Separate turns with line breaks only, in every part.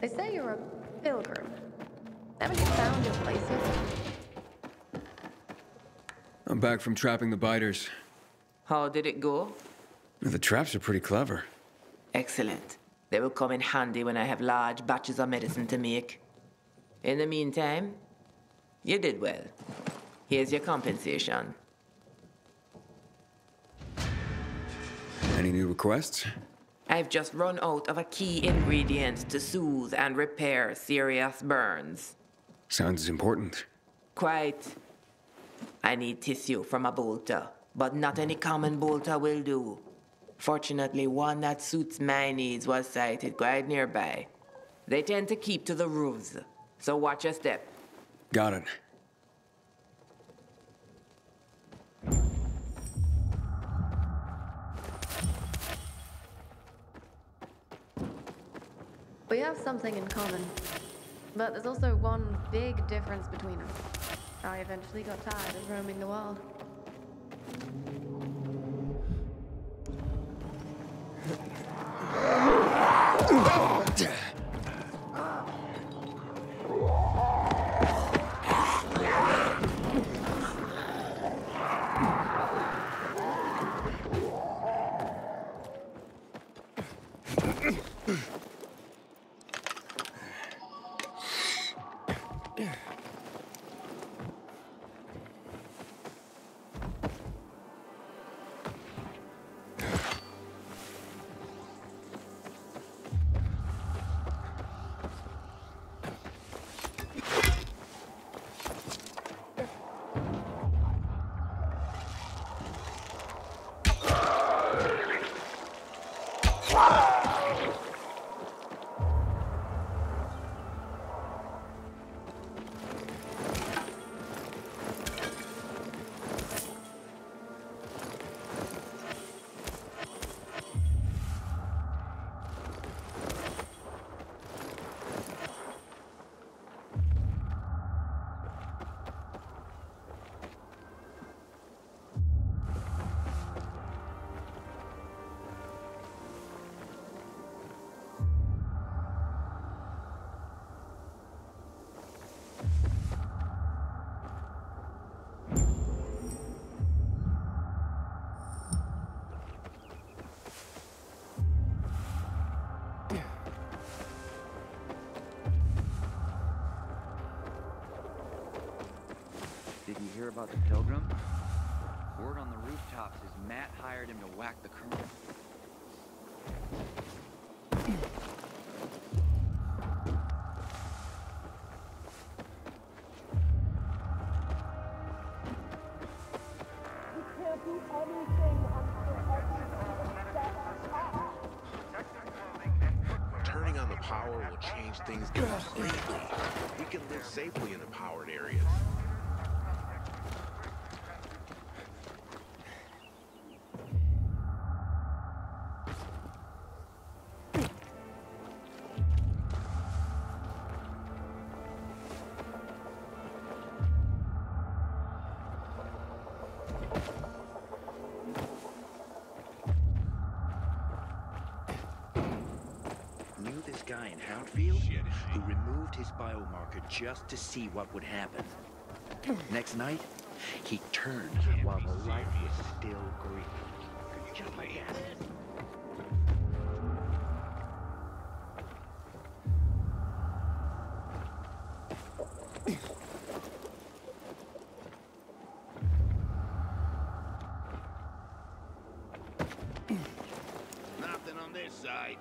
They say you're a pilgrim. Haven't you found your place yet?
I'm back from trapping the biters.
How did it go?
The traps are pretty clever.
Excellent. They will come in handy when I have large batches of medicine to make. In the meantime, you did well. Here's your compensation.
Any new requests?
I've just run out of a key ingredient to soothe and repair serious burns.
Sounds important.
Quite. I need tissue from a bolter, but not any common bolter will do. Fortunately, one that suits my needs was sighted quite nearby. They tend to keep to the roofs, so watch your step.
Got it.
have something in common. But there's also one big difference between us. I eventually got tired of roaming the world.
Did you hear about the Pilgrim? Word on the rooftops is Matt hired him to whack the Colonel.
Turning on the power will change things completely. We can live safely in the powered areas.
Guy in Houndfield who removed his biomarker just to see what would happen. Next night, he turned while the light was still green. Just like that.
Nothing on this side.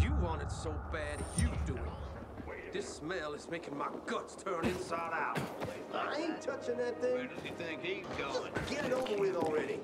You want it so bad, you do it. This smell is making my guts turn inside out.
I ain't touching that thing.
Where does he think he's going?
Get it over with already.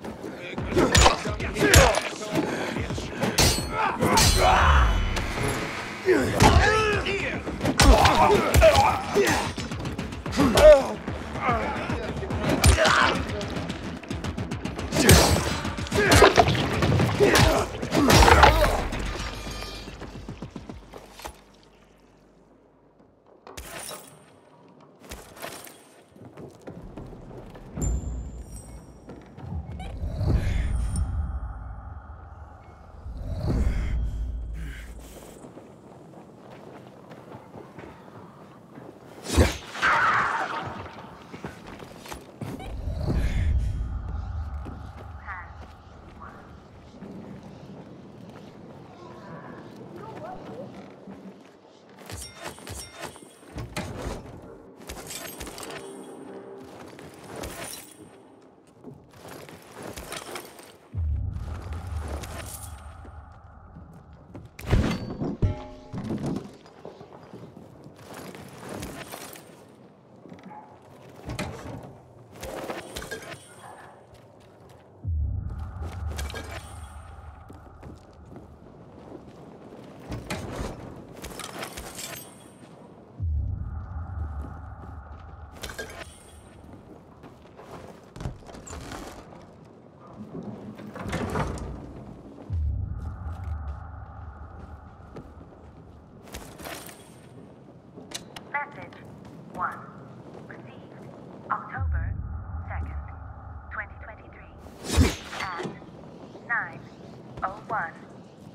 1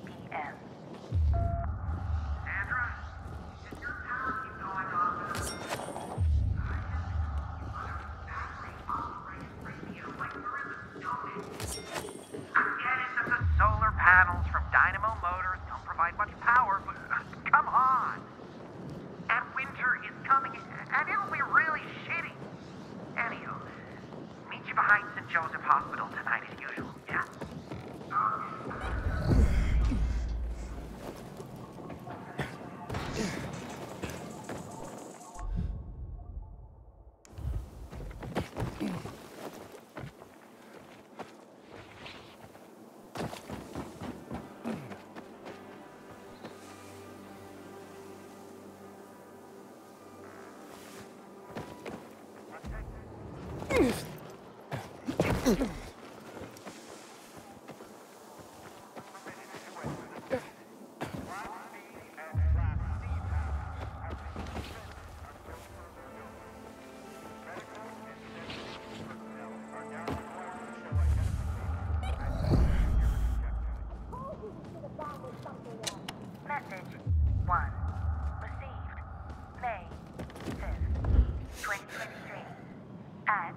p.m.
Sandra? Is your tower keep going off? I get it that the solar panels from dynamo motors don't provide much power, but come on! And winter is coming, and it'll be really shitty. Anywho, meet you behind St. Joseph Hospital tonight as usual, yeah?
Message 1. Received May 5th, 2023 at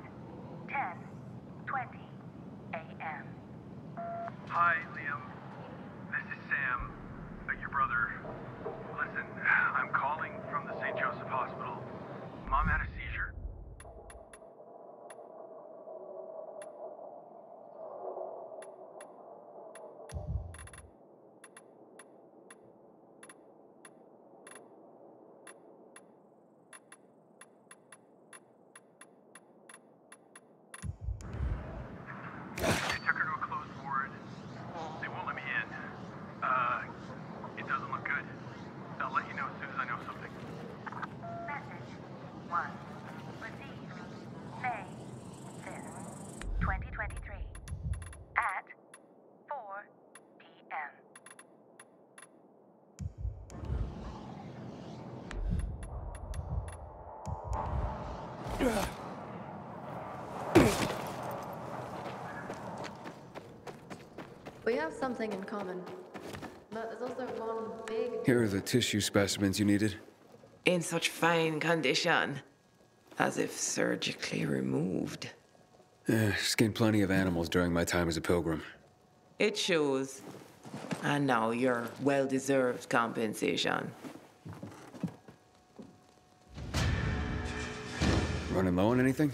10:20 a.m.
Hi, Liam. This is Sam, your brother. Listen, I'm calling from the St. Joseph Hospital. Mom had a seizure. They took her to a closed ward. They won't let me in. It doesn't look good. I'll let you know as soon as I know something.
Message 1. Received May 5th, 2023 at 4 p.m.
We have something in common. But there's also one big...
Here are the tissue specimens you needed.
In such fine condition, as if surgically removed.
Skinned plenty of animals during my time as a pilgrim.
It shows. And now your well-deserved compensation.
Running low on anything?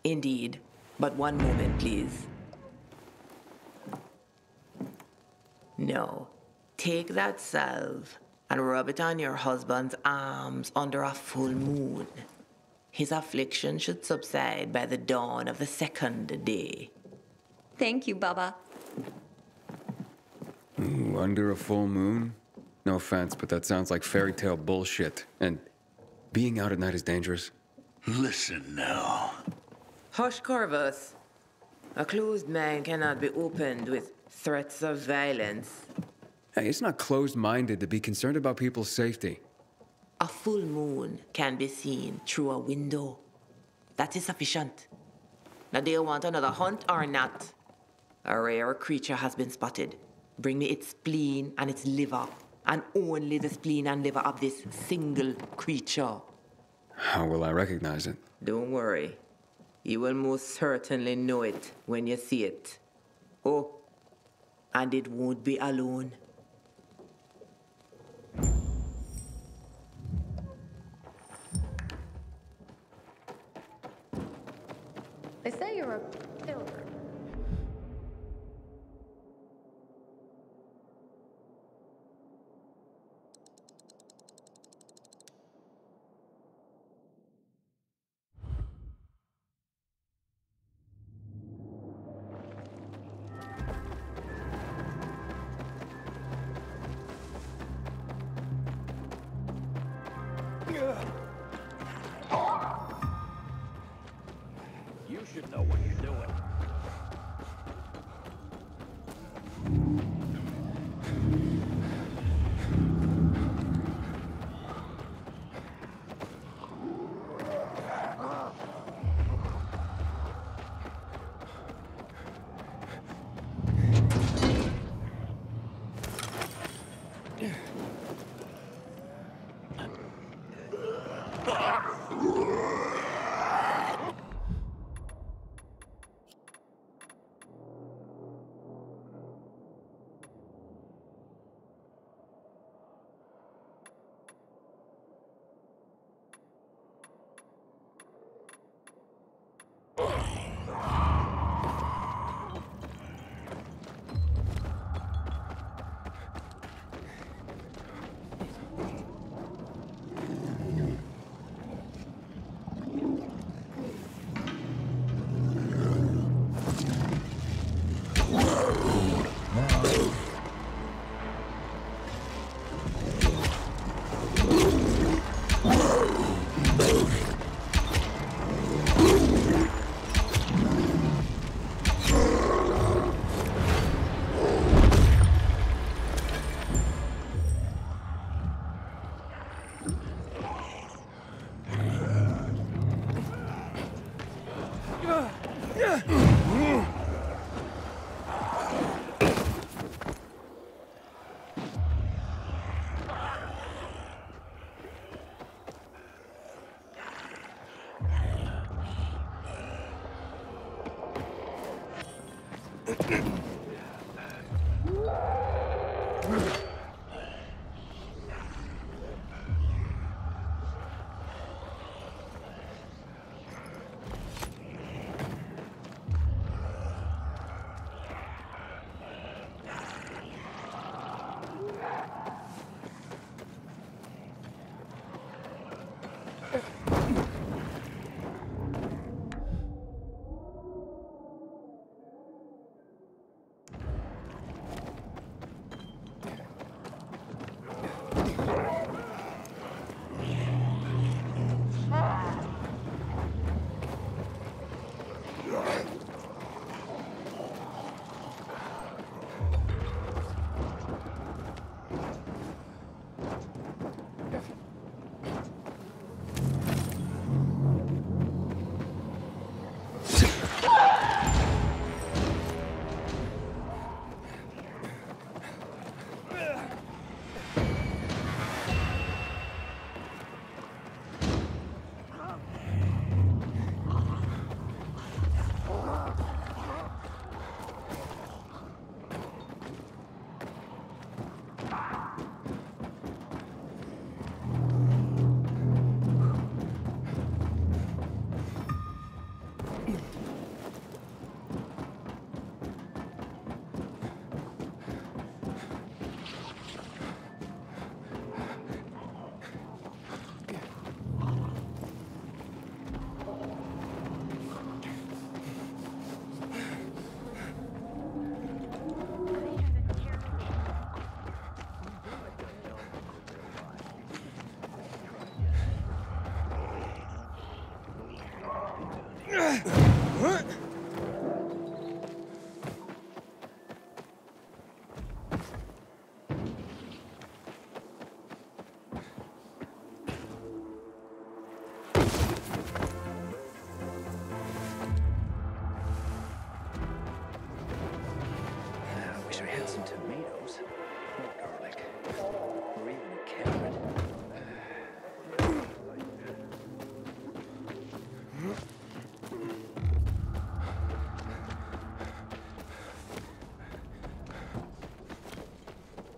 Indeed. But one moment, please. No. Take that salve and rub it on your husband's arms under a full moon. His affliction should subside by the dawn of the second day.
Thank you, Baba.
Ooh, under a full moon? No offense, but that sounds like fairy tale bullshit. And being out at night is dangerous.
Listen now.
Hush, Corvus. A closed mind cannot be opened with threats of violence.
Hey, it's not closed-minded to be concerned about people's safety.
A full moon can be seen through a window. That is sufficient. Now, do you want another hunt or not? A rare creature has been spotted. Bring me its spleen and its liver, and only the spleen and liver of this single creature.
How will I recognize it?
Don't worry. You will most certainly know it when you see it. Oh, and it won't be alone.
They say you're a pilgrim.
You should know what you're doing.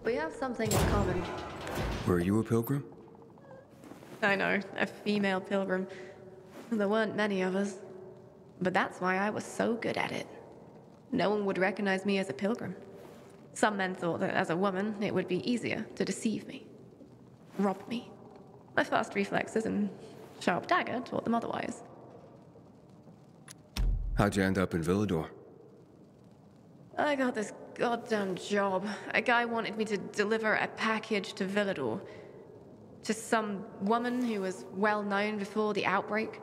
We have something in common.
Were you a pilgrim?
I know, a female pilgrim. There weren't many of us. But that's why I was so good at it. No one would recognize me as a pilgrim. Some men thought that as a woman, it would be easier to deceive me. Rob me. My fast reflexes and sharp dagger taught them otherwise.
How'd you end up in Villador?
I got this goddamn job. A guy wanted me to deliver a package to Villador. To some woman who was well known before the outbreak.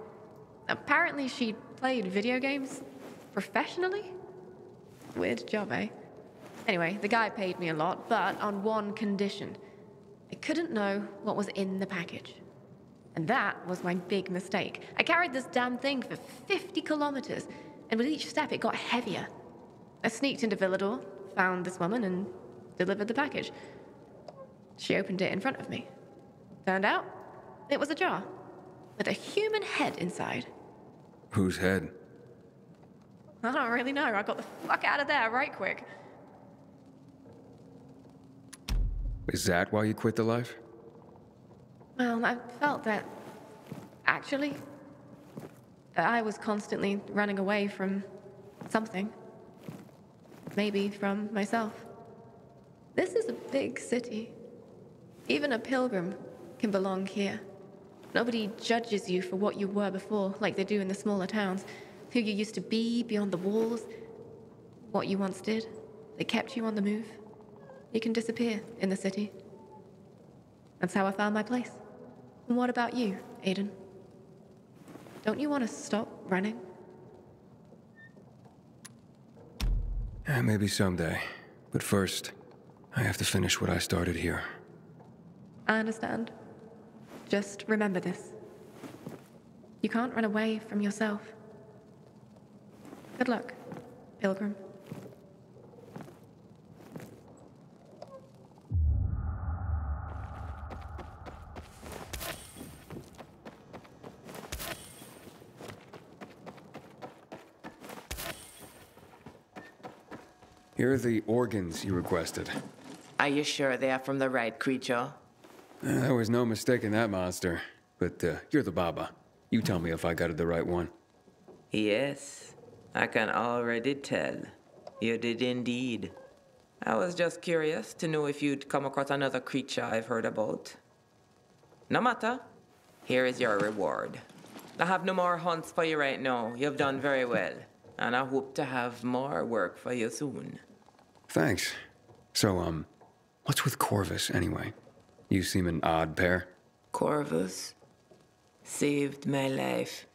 Apparently she played video games professionally? Weird job, eh? Anyway, the guy paid me a lot, but on one condition. I couldn't know what was in the package. And that was my big mistake. I carried this damn thing for 50 kilometers, and with each step it got heavier. I sneaked into Villador, found this woman, and delivered the package. She opened it in front of me. Turned out, it was a jar, with a human head inside.
Whose head?
I don't really know. I got the fuck out of there right quick.
Is that why you quit the life?
Well, I felt that, actually, that I was constantly running away from something. Maybe from myself. This is a big city. Even a pilgrim can belong here. Nobody judges you for what you were before, like they do in the smaller towns. Who you used to be beyond the walls, what you once did. They kept you on the move. You can disappear in the city. That's how I found my place. And what about you, Aiden? Don't you want to stop running?
Maybe someday. But first, I have to finish what I started here.
I understand. Just remember this. You can't run away from yourself. Good luck, Pilgrim.
Here are the organs you requested.
Are you sure they are from the right creature?
There was no mistaking that monster. But you're the Baba. You tell me if I got it the right one.
Yes, I can already tell. You did indeed. I was just curious to know if you'd come across another creature I've heard about. No matter. Here is your reward. I have no more hunts for you right now. You've done very well. And I hope to have more work for you soon.
Thanks. So, what's with Corvus, anyway? You seem an odd pair.
Corvus saved my life.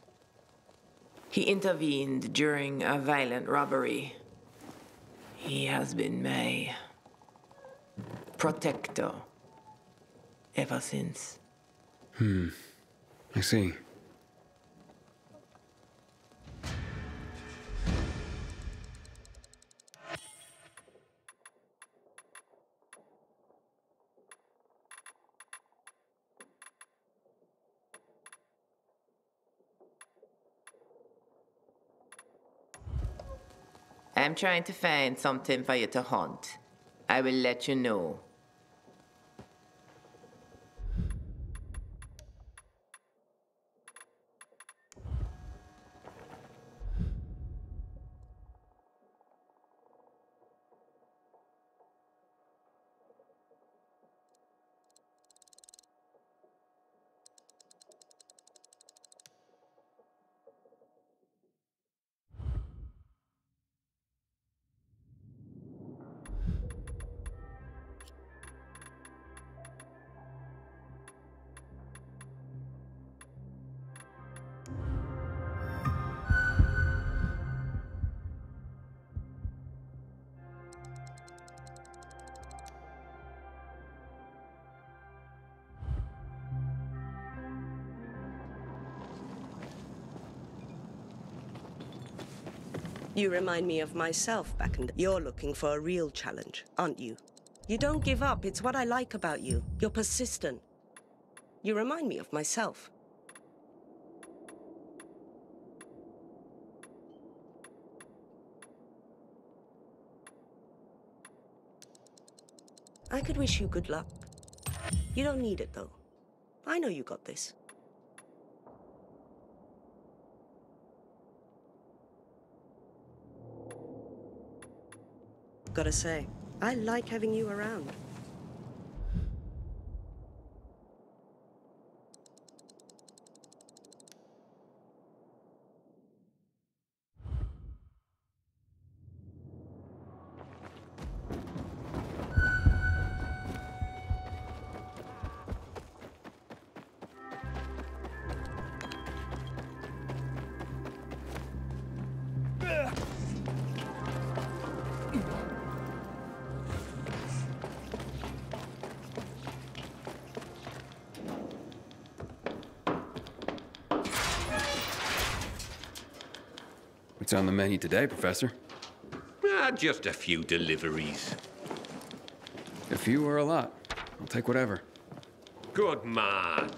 He intervened during a violent robbery. He has been my protector ever since.
I see.
I'm trying to find something for you to hunt. I will let you know.
You remind me of myself back in the... You're looking for a real challenge, aren't you? You don't give up. It's what I like about you. You're persistent. You remind me of myself. I could wish you good luck. You don't need it, though. I know you got this. Gotta say, I like having you around.
What's on the menu today, Professor?
Just a few deliveries.
A few or a lot? I'll take whatever.
Good man.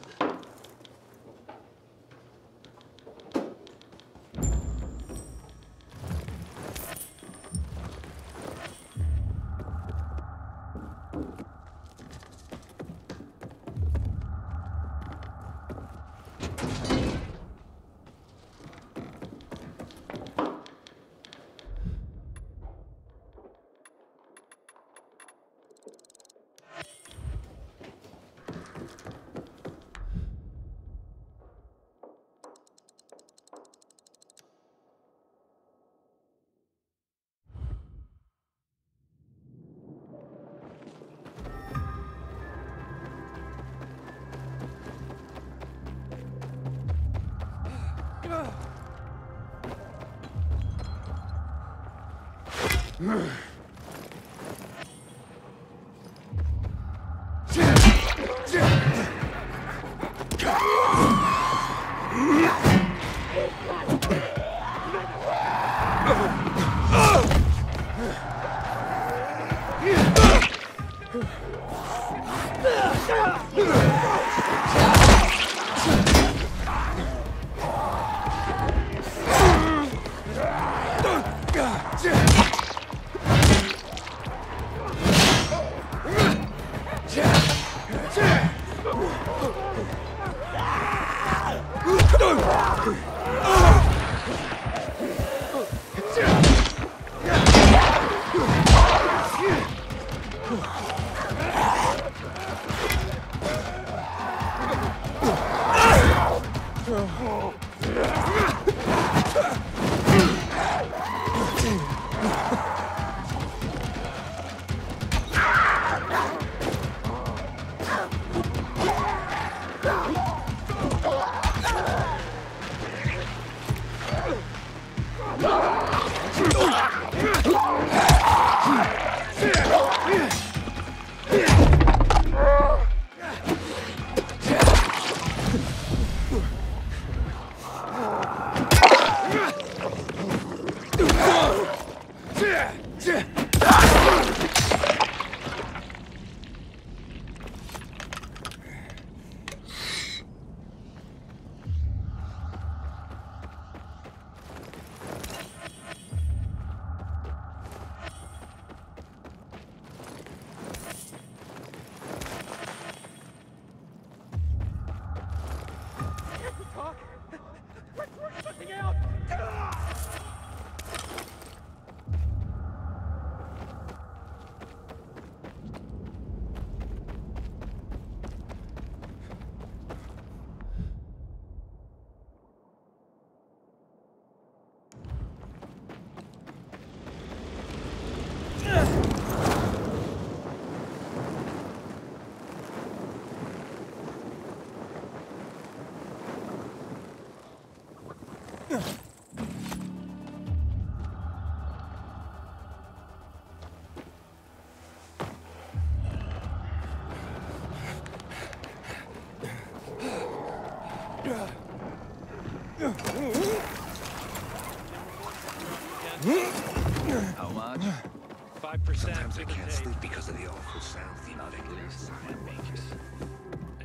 I can't sleep because of the awful sounds the infected inside makes.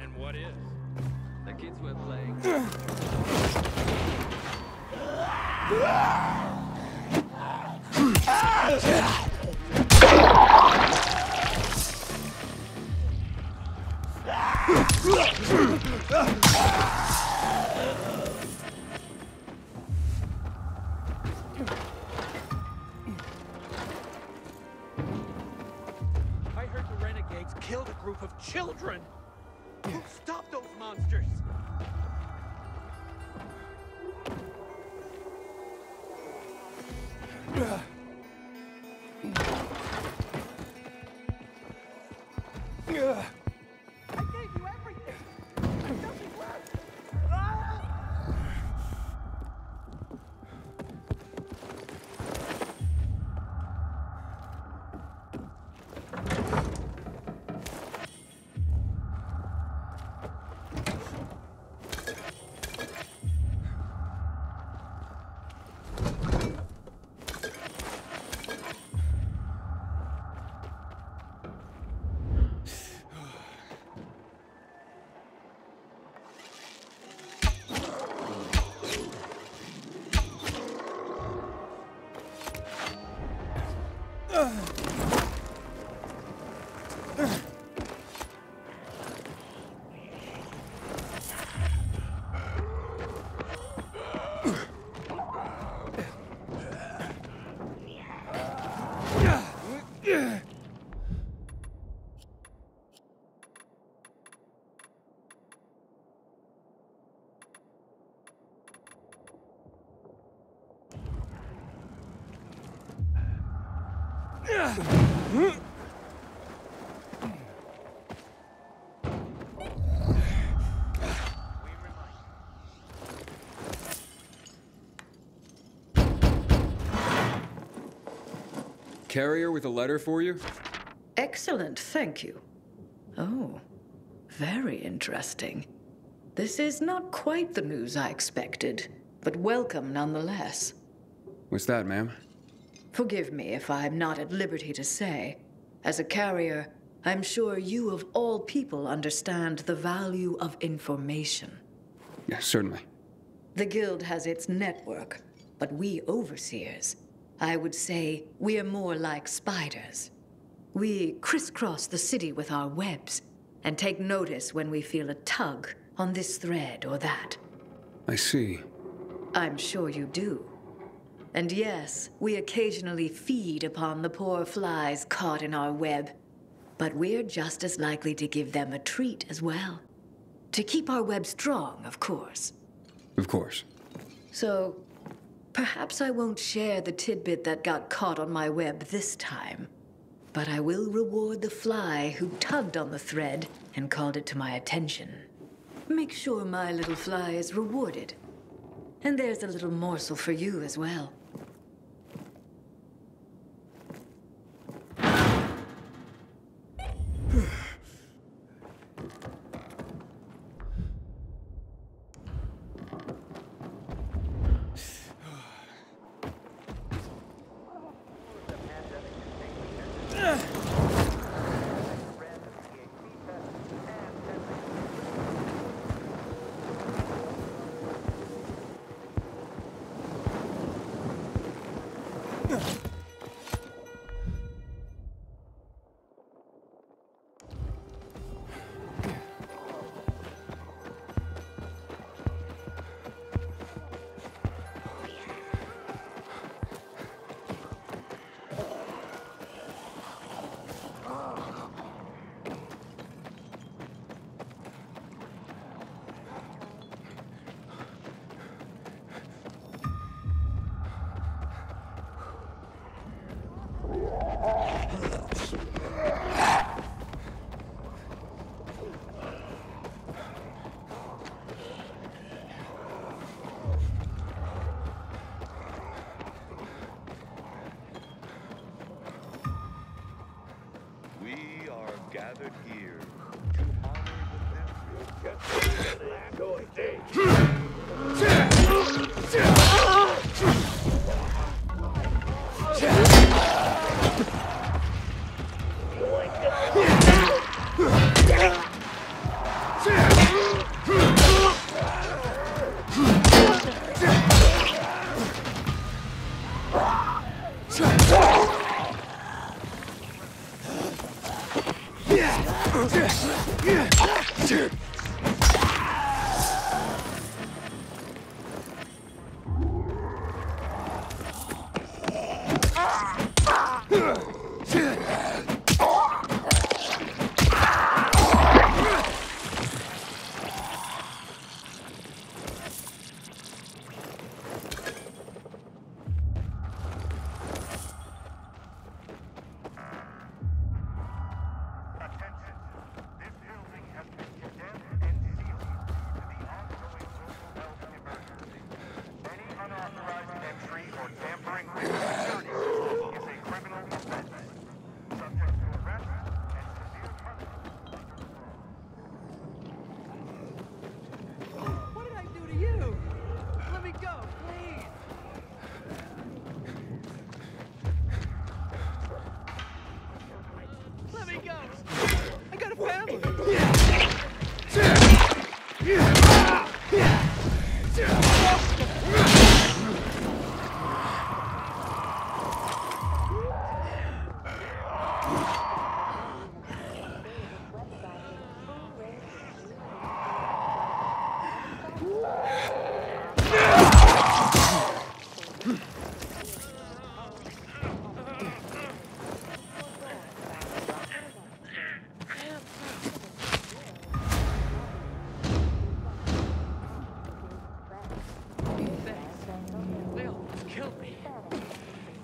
And what is?
The kids were playing.
I heard the renegades killed a group of children. Who stopped those monsters? I gave you everything. There's nothing left.
Carrier with a letter for you?
Excellent, thank you. Oh, very interesting. This is not quite the news I expected, but welcome nonetheless.
What's that, ma'am?
Forgive me if I'm not at liberty to say. As a carrier, I'm sure you of all people understand the value of information.
Yeah, certainly.
The Guild has its network, but we overseers, I would say we are more like spiders. We crisscross the city with our webs and take notice when we feel a tug on this thread or that.
I see.
I'm sure you do. And yes, we occasionally feed upon the poor flies caught in our web, but we're just as likely to give them a treat as well. To keep our web strong, of course.
Of course.
So, perhaps I won't share the tidbit that got caught on my web this time, but I will reward the fly who tugged on the thread and called it to my attention. Make sure my little fly is rewarded. And there's a little morsel for you as well.
Gathered here to honor the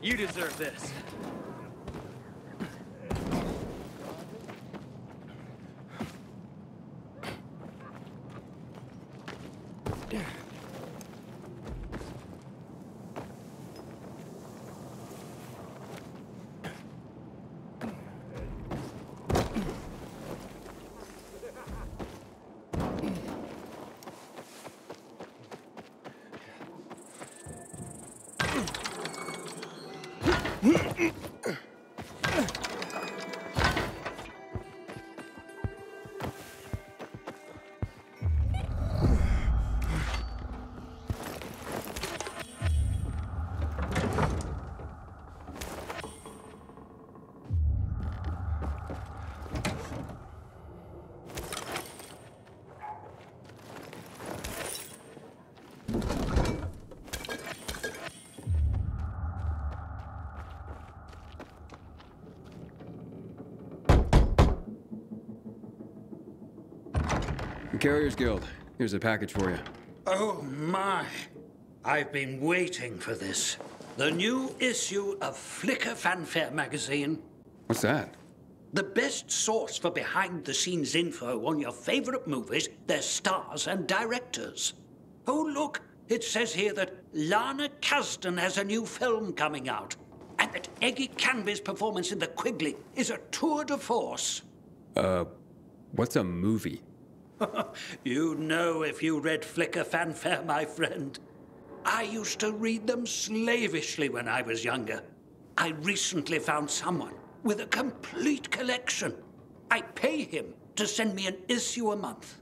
You deserve this.
The Carriers Guild. Here's a package for you.
Oh, my. I've been waiting for this. The new issue of Flicker Fanfare magazine.
What's that?
The best source for behind-the-scenes info on your favorite movies, their stars and directors. Oh, look. It says here that Lana Kasdan has a new film coming out. And that Eggy Canby's performance in The Quigley is a tour de force.
What's a movie?
You'd know if you read Flicker Fanfare, my friend. I used to read them slavishly when I was younger. I recently found someone with a complete collection. I pay him to send me an issue a month.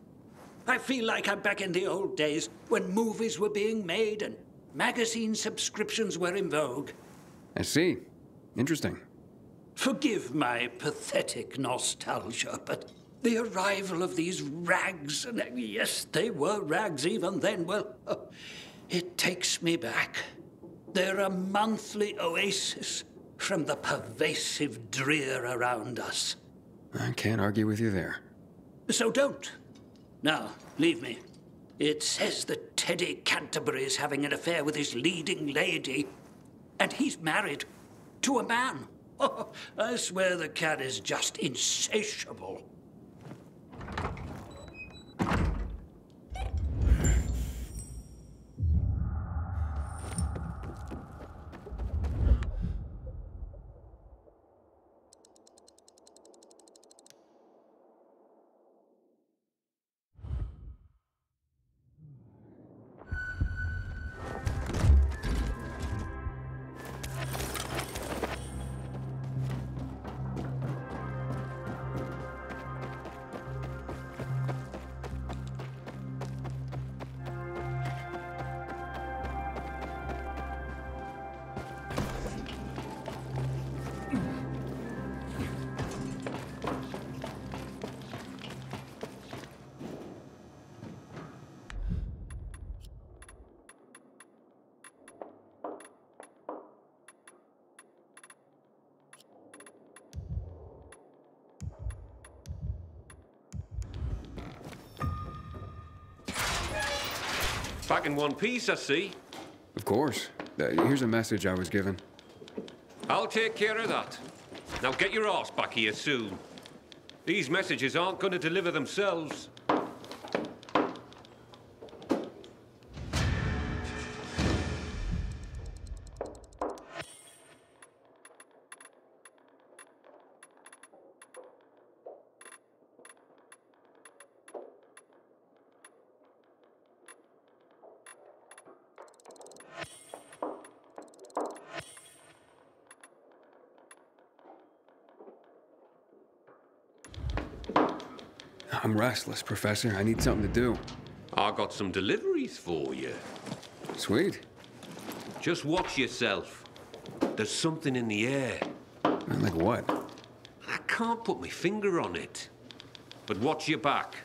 I feel like I'm back in the old days when movies were being made and magazine subscriptions were in vogue.
I see. Interesting.
Forgive my pathetic nostalgia, but the arrival of these rags, and yes, they were rags even then, well, it takes me back. They're a monthly oasis from the pervasive drear around us.
I can't argue with you there.
So don't. Now, leave me. It says that Teddy Canterbury is having an affair with his leading lady, and he's married to a man. Oh, I swear the cat is just insatiable.
Back in one piece, I see.
Of course. Here's a message I was given.
I'll take care of that. Now get your arse back here soon. These messages aren't going to deliver themselves.
I'm restless, Professor. I need something to do.
I got some deliveries for you.
Sweet.
Just watch yourself. There's something in the air.
Like what?
I can't put my finger on it. But watch your back.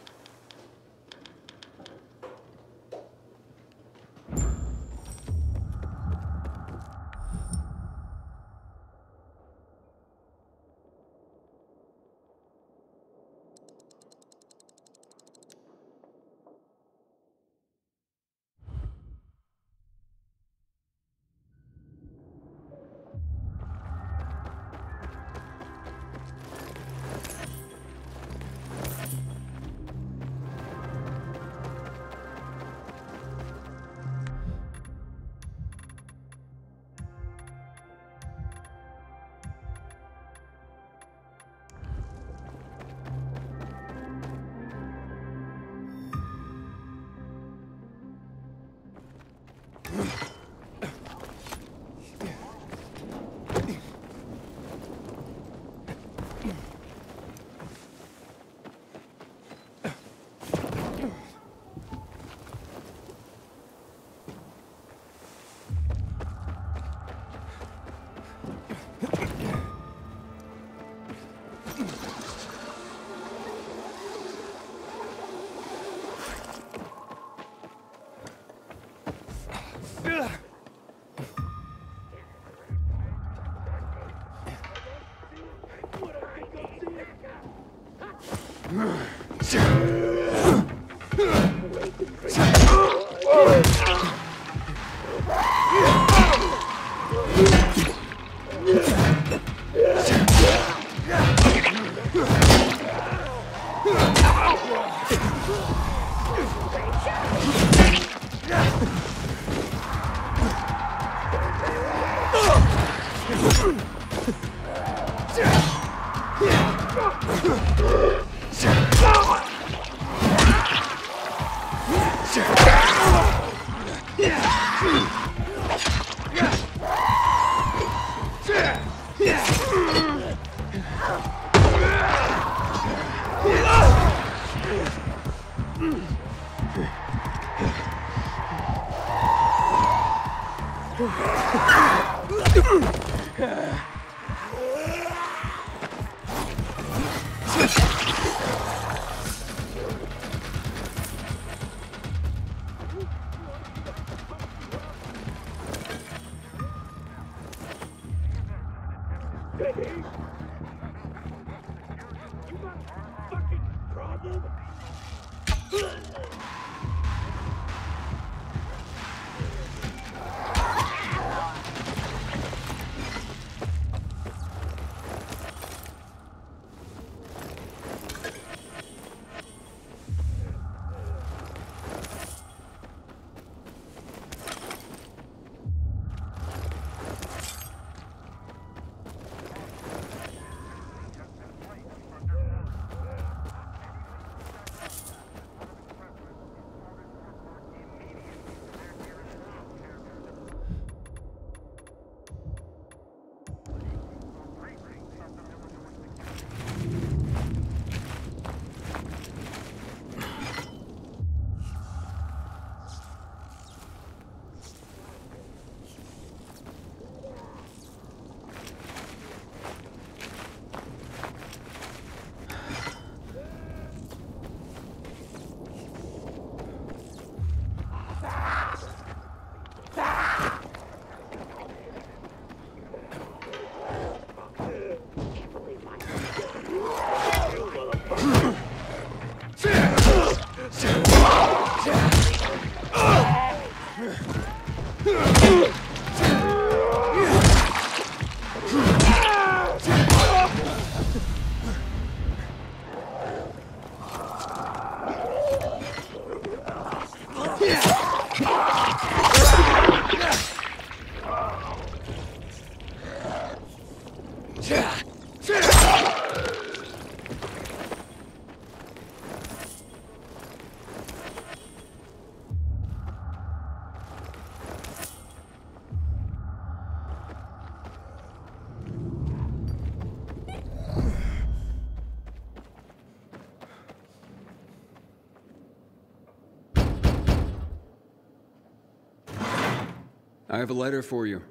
I have a letter for you.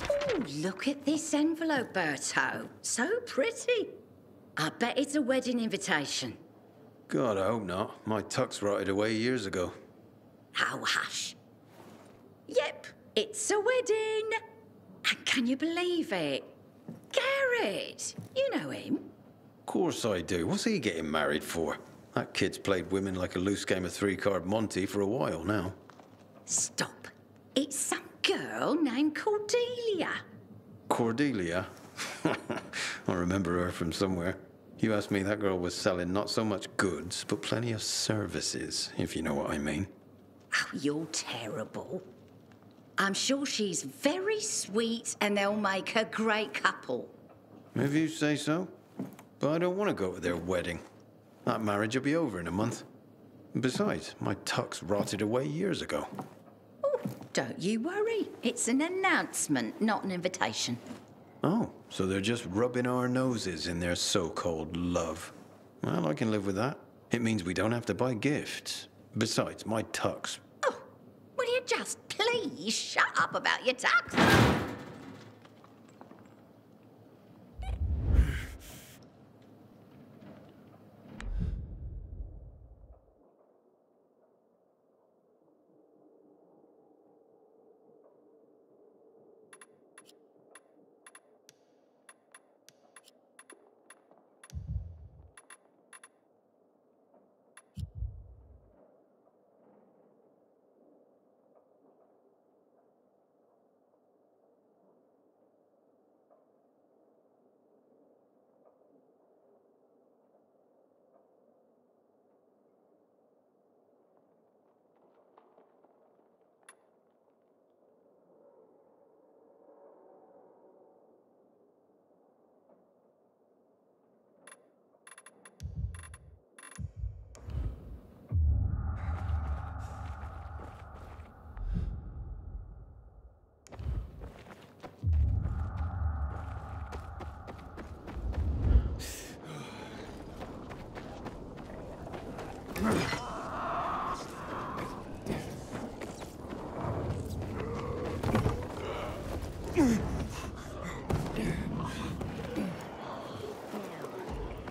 Oh, look at this envelope, Berto. So pretty. I bet it's a wedding invitation.
God, I hope not. My tux rotted away years ago.
Oh, hush. Yep, it's a wedding. And can you believe it? Garrett, you know him.
Of course I do. What's he getting married for? That kid's played women like a loose game of three-card Monty for a while now.
Stop. It's some girl named Cordelia.
Cordelia? I remember her from somewhere. You asked me, that girl was selling not so much goods, but plenty of services, if you know what I mean.
Oh, you're terrible. I'm sure she's very sweet and they'll make a great couple.
If you say so. But I don't want to go to their wedding. That marriage will be over in a month. Besides, my tux rotted away years ago.
Oh, don't you worry. It's an announcement, not an invitation.
Oh, so they're just rubbing our noses in their so-called love. Well, I can live with that. It means we don't have to buy gifts. Besides, my tux.
Oh, will you just please shut up about your tux?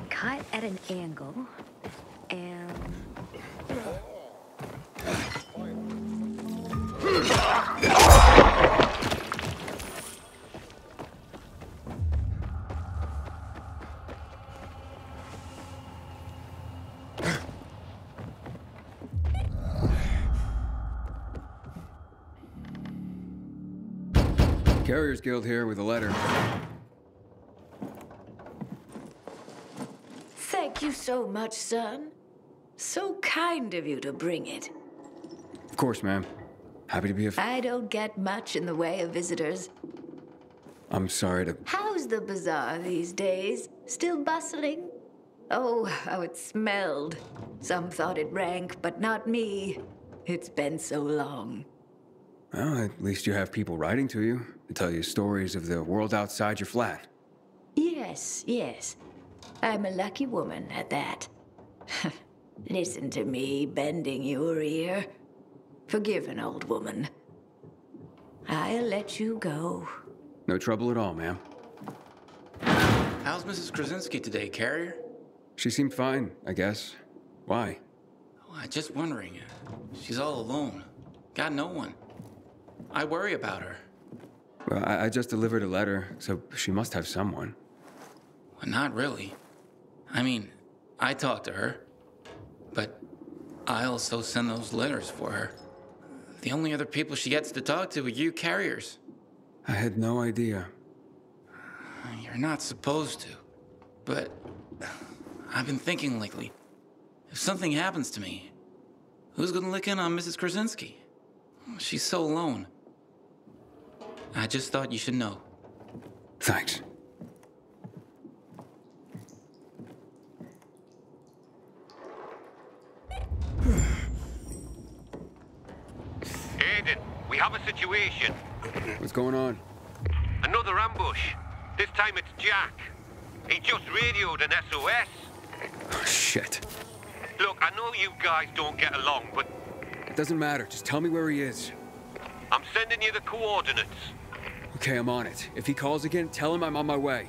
Cut at an angle, and...
Carriers Guild here with a letter.
Thank you so much, son. So kind of you to bring it.
Of course, ma'am. Happy to be
I don't get much in the way of visitors.
I'm sorry to...
How's the bazaar these days? Still bustling? Oh, how it smelled. Some thought it rank, but not me. It's been so long.
Well, at least you have people writing to you to tell you stories of the world outside your flat.
Yes, yes. I'm a lucky woman at that. Listen to me bending your ear. Forgive an old woman. I'll let you go.
No trouble at all, ma'am.
How's Mrs. Krasinski today, Carrier?
She seemed fine, I guess. Why?
Oh, I'm just wondering. She's all alone. Got no one. I worry about her.
Well, I just delivered a letter, so she must have someone.
Well, not really. I mean, I talk to her, but I also send those letters for her. The only other people she gets to talk to are you carriers.
I had no idea.
You're not supposed to, but I've been thinking lately, if something happens to me, who's gonna look in on Mrs. Krasinski? She's so alone. I just thought you should know.
Thanks.
Aiden, we have a situation.
What's going on?
Another ambush. This time it's Jack. He just radioed an SOS.
Oh, shit.
Look, I know you guys don't get along, but
Doesn't matter. Just tell me where he is.
I'm sending you the coordinates.
Okay, I'm on it. If he calls again, tell him I'm on my way.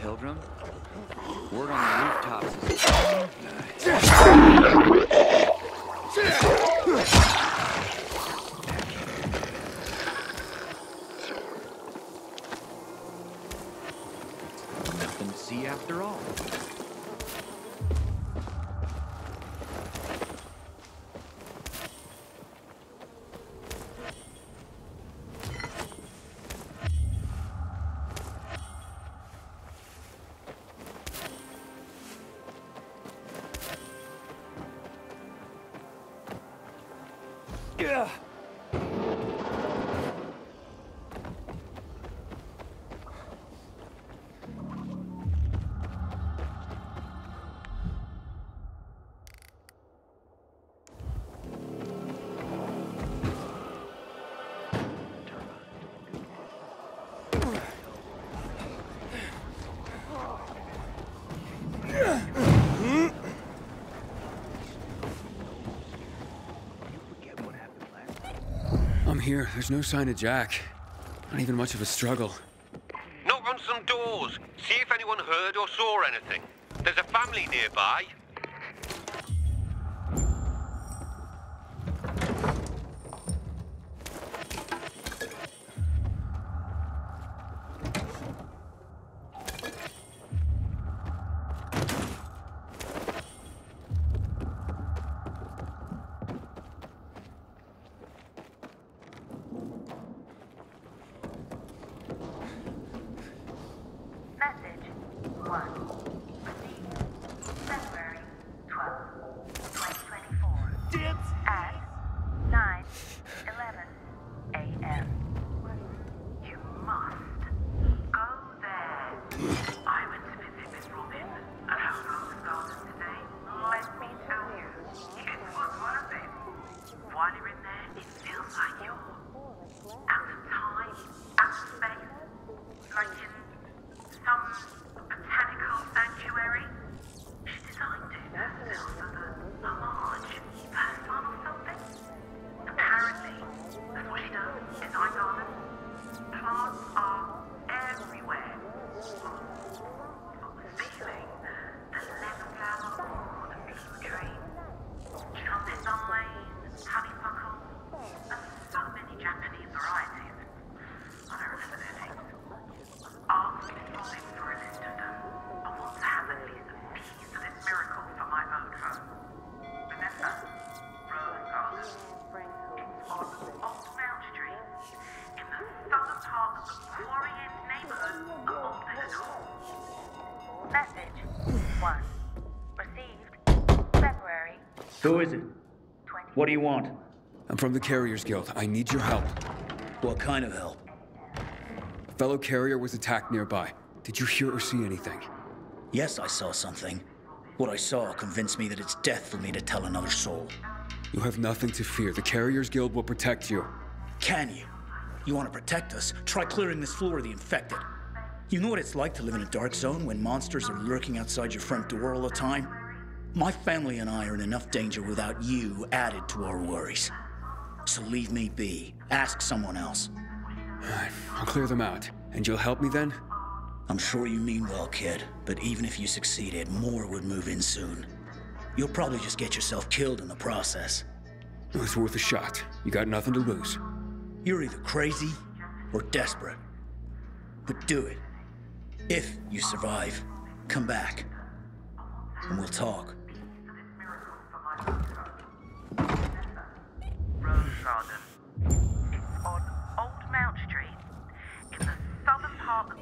Pilgrim? Word on the rooftops is...
Nothing to see after all.
Yeah.
I'm here. There's no sign of Jack. Not even much of a struggle.
Knock on some doors. See if anyone heard or saw anything. There's a family nearby.
Message 1. Received February 12th, 2024.
Dibs!
At 9:11 a.m. You must go there. I went to visit Miss Robin at her rose garden today. Let me tell you, it was worth it. While you're in there, it feels like you're out of time, out of space, like in some botanical sanctuary. She designed it herself as a homage, first one or something. Apparently, that's what she does, design gardens. Plants are everywhere. From the ceiling, the lemon flower or the bean tree, trumpet vine, honeysuckle, and so many Japanese varieties. I don't remember their names. Ask Miss Robin for a list of them. I want to have at least a piece of this miracle for my own home. Remember, Rose Garden. It's on Old Mount Street, in the southern part of the Quarry End neighborhood of Old Villanelle. Message 1. Received February.
Who is it? What do you want?
I'm from the Carriers Guild. I need your help.
What kind of help?
A fellow carrier was attacked nearby. Did you hear or see anything?
Yes, I saw something. What I saw convinced me that it's death for me to tell another soul.
You have nothing to fear. The Carriers Guild will protect you.
Can you? You want to protect us? Try clearing this floor of the infected. You know what it's like to live in a dark zone when monsters are lurking outside your front door all the time? My family and I are in enough danger without you added to our worries. So leave me be. Ask someone else.
I'll clear them out. And you'll help me then?
I'm sure you mean well, kid, but even if you succeeded, more would move in soon. You'll probably just get yourself killed in the process.
It's worth a shot. You got nothing to lose.
You're either crazy or desperate. But do it. If you survive, come back, and we'll talk.
Rose Garden. It's on Old Mount Street, in the southern part of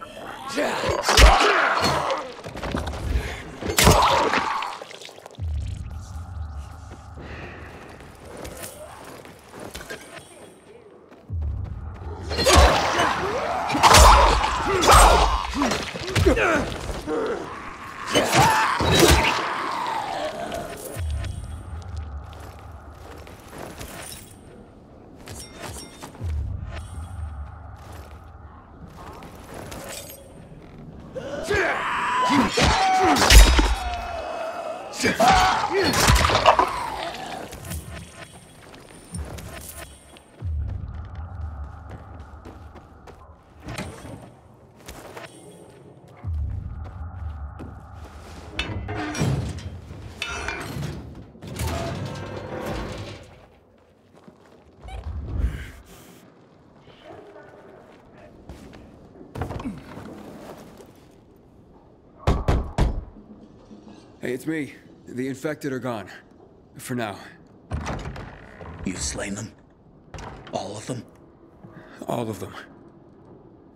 Hey, it's me. The infected are gone. For now.
You've slain them? All of them?
All of them.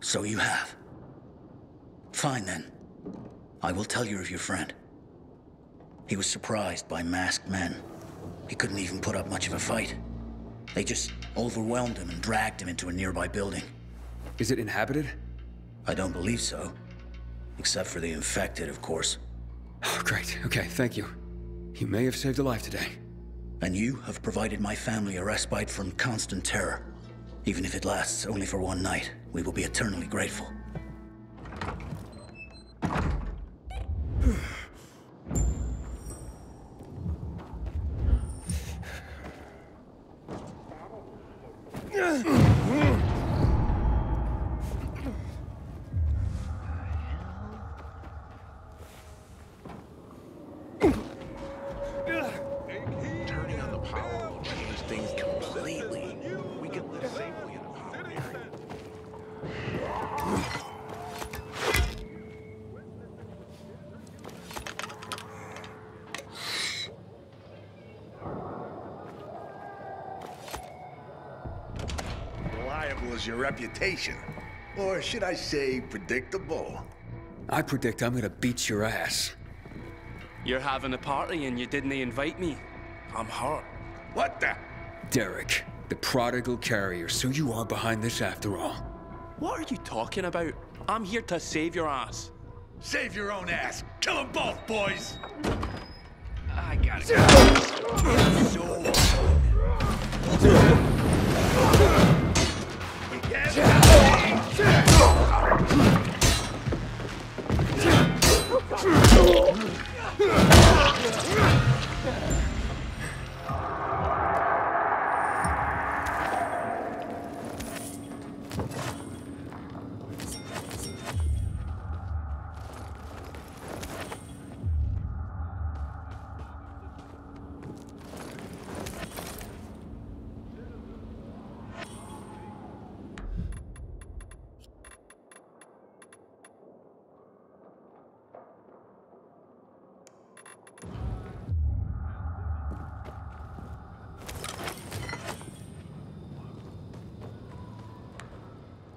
So you have. Fine then. I will tell you of your friend. He was surprised by masked men. He couldn't even put up much of a fight. They just overwhelmed him and dragged him into a nearby building.
Is it inhabited?
I don't believe so. Except for the infected, of course.
Oh, great. Okay, thank you. You may have saved a life today.
And you have provided my family a respite from constant terror. Even if it lasts only for one night, we will be eternally grateful.
Turning on the power will change things completely. We can live safely in a power area.
Reliable is your reputation. Or should I say predictable?
I predict I'm gonna beat your ass.
You're having a party and you didn't invite me. I'm hurt.
What the?
Derek, the prodigal carrier, so you are behind this after all.
What are you talking about? I'm here to save your ass.
Save your own ass. Kill them both, boys.
I gotta go.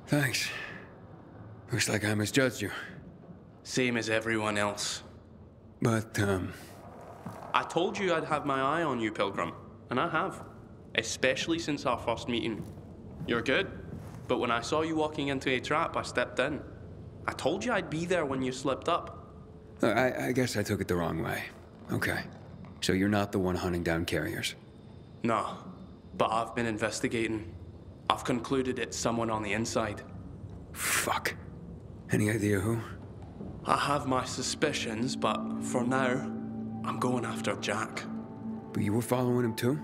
Thanks. Looks like I misjudged you.
Same as everyone else.
But,
I told you I'd have my eye on you, Pilgrim. And I have. Especially since our first meeting. You're good. But when I saw you walking into a trap, I stepped in. I told you I'd be there when you slipped up.
I guess I took it the wrong way. Okay. So you're not the one hunting down carriers?
No. But I've been investigating. I've concluded it's someone on the inside.
Fuck. Any idea who?
I have my suspicions, but for now, I'm going after Jack.
But you were following him too?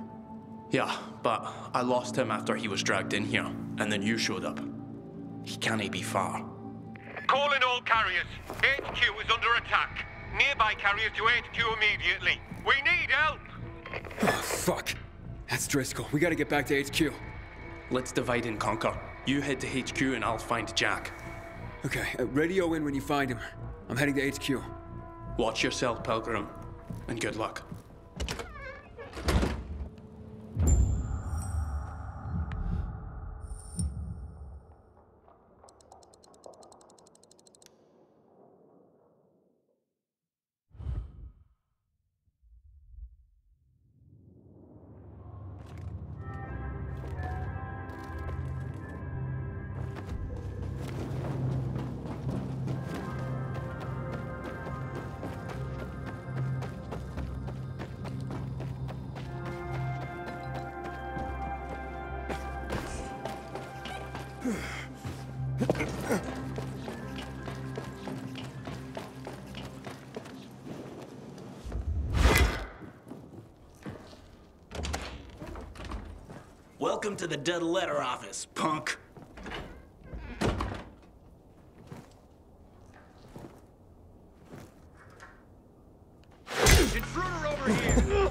Yeah, but I lost him after he was dragged in here, and then you showed up. He can't be far.
Calling all carriers. HQ is under attack. Nearby carriers to HQ immediately. We need help!
Oh, fuck. That's Driscoll. We gotta get back to HQ.
Let's divide and conquer. You head to HQ and I'll find Jack.
Okay, radio in when you find him. I'm heading to HQ.
Watch yourself, Pilgrim. And good luck.
Welcome to the dead letter office, punk.
Intruder over here!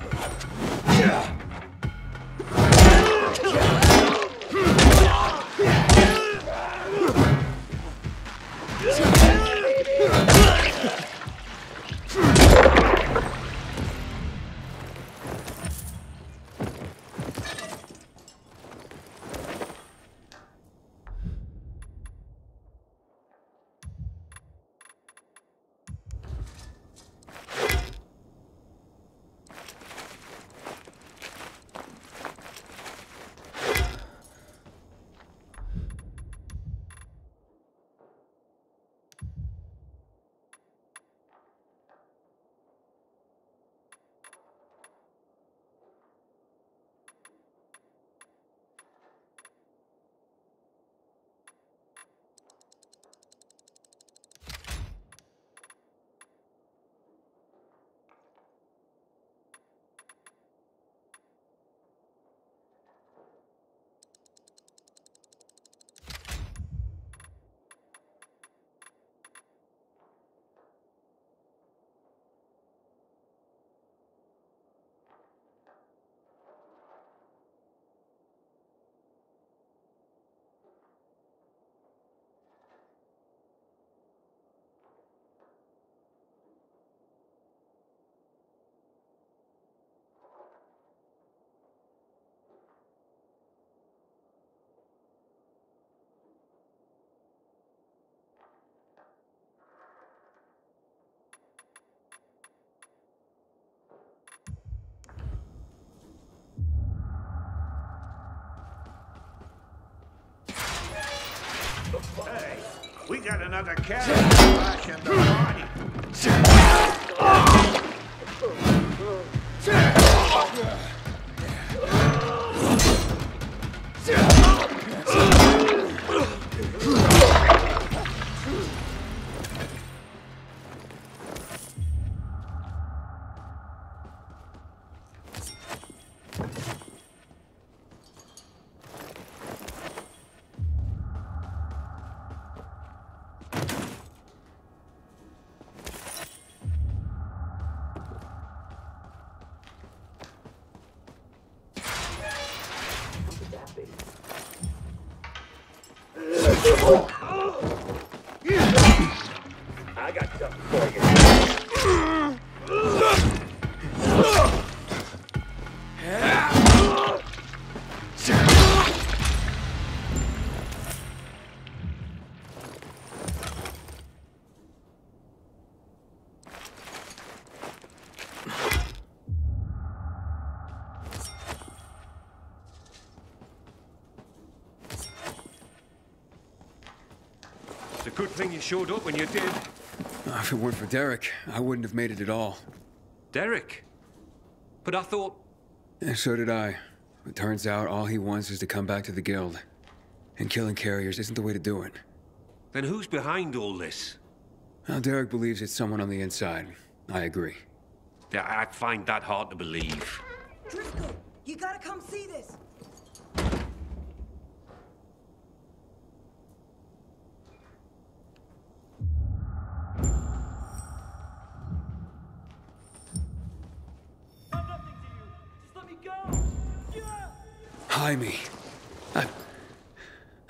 Hey, we got another carrier back in the body.
I got something for you.
It's a good thing you showed up when you did. If it weren't for Derek, I wouldn't have made it at all.
Derek? But I thought...
And so did I. It turns out all he wants is to come back to the guild. And killing carriers isn't the way to do it.
Then who's behind all this?
Well, Derek believes it's someone on the inside. I agree.
Yeah, I find that hard to believe.
Driscoll, you gotta come see this.
Jaime.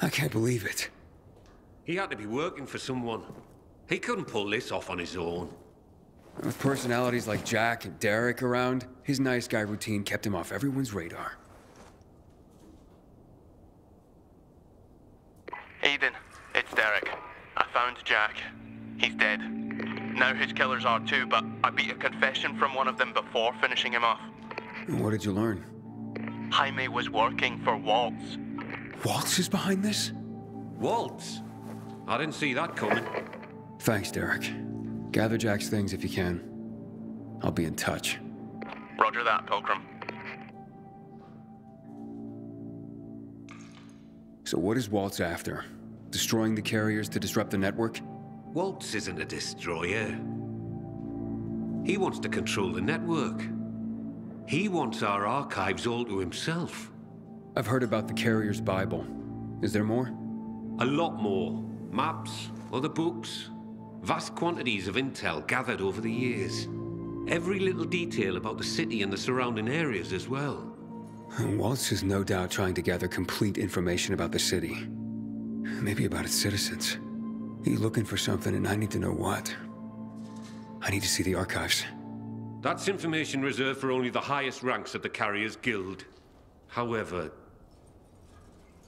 I can't believe it.
He had to be working for someone. He couldn't pull this off on his own.
With personalities like Jack and Derek around, his nice guy routine kept him off everyone's radar.
Aiden, it's Derek. I found Jack. He's dead. Now his killers are too, but I beat a confession from one of them before finishing him off.
What did you learn?
Jaime was working for Waltz.
Waltz is behind this?
Waltz? I didn't see that coming.
Thanks, Derek. Gather Jack's things if you can. I'll be in touch.
Roger that, Pilgrim.
So what is Waltz after? Destroying the carriers to disrupt the network?
Waltz isn't a destroyer. He wants to control the network. He wants our archives all to himself.
I've heard about the carrier's Bible. Is there more?
A lot more. Maps, other books, vast quantities of intel gathered over the years. Every little detail about the city and the surrounding areas as well.
Waltz is no doubt trying to gather complete information about the city. Maybe about its citizens. He's looking for something and I need to know what. I need to see the archives.
That's information reserved for only the highest ranks of the Carriers Guild. However,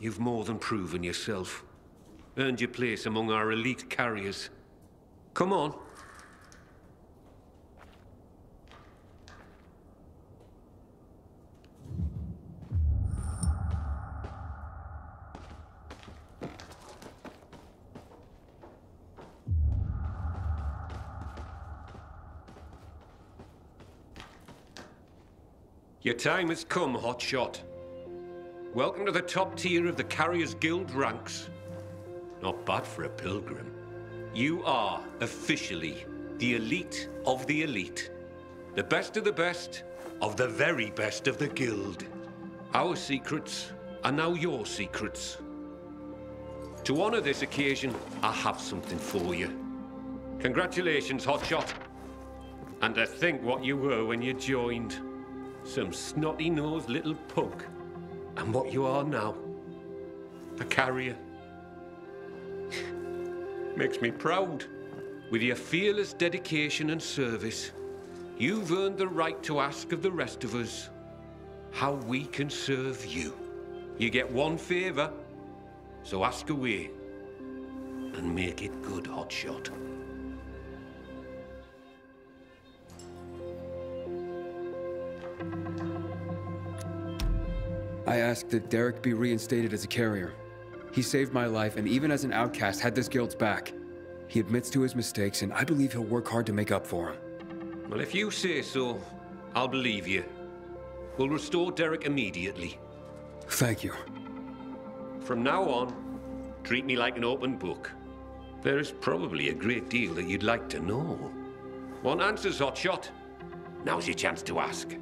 you've more than proven yourself. Earned your place among our elite carriers. Come on. Your time has come, Hotshot. Welcome to the top tier of the Carriers Guild ranks. Not bad for a pilgrim. You are, officially, the elite of the elite. The best of the best of the very best of the Guild. Our secrets are now your secrets. To honor this occasion, I have something for you. Congratulations, Hotshot. And to think what you were when you joined. Some snotty-nosed little punk. And what you are now. A carrier. Makes me proud. With your fearless dedication and service, you've earned the right to ask of the rest of us how we can serve you. You get one favor, so ask away. And make it good, Hotshot.
I asked that Derek be reinstated as a carrier. He saved my life, and even as an outcast, had this guild's back. He admits to his mistakes, and I believe he'll work hard to make up for them.
Well, if you say so, I'll believe you. We'll restore Derek immediately.
Thank you.
From now on, treat me like an open book. There is probably a great deal that you'd like to know. Want answers, Hotshot? Now's your chance to ask.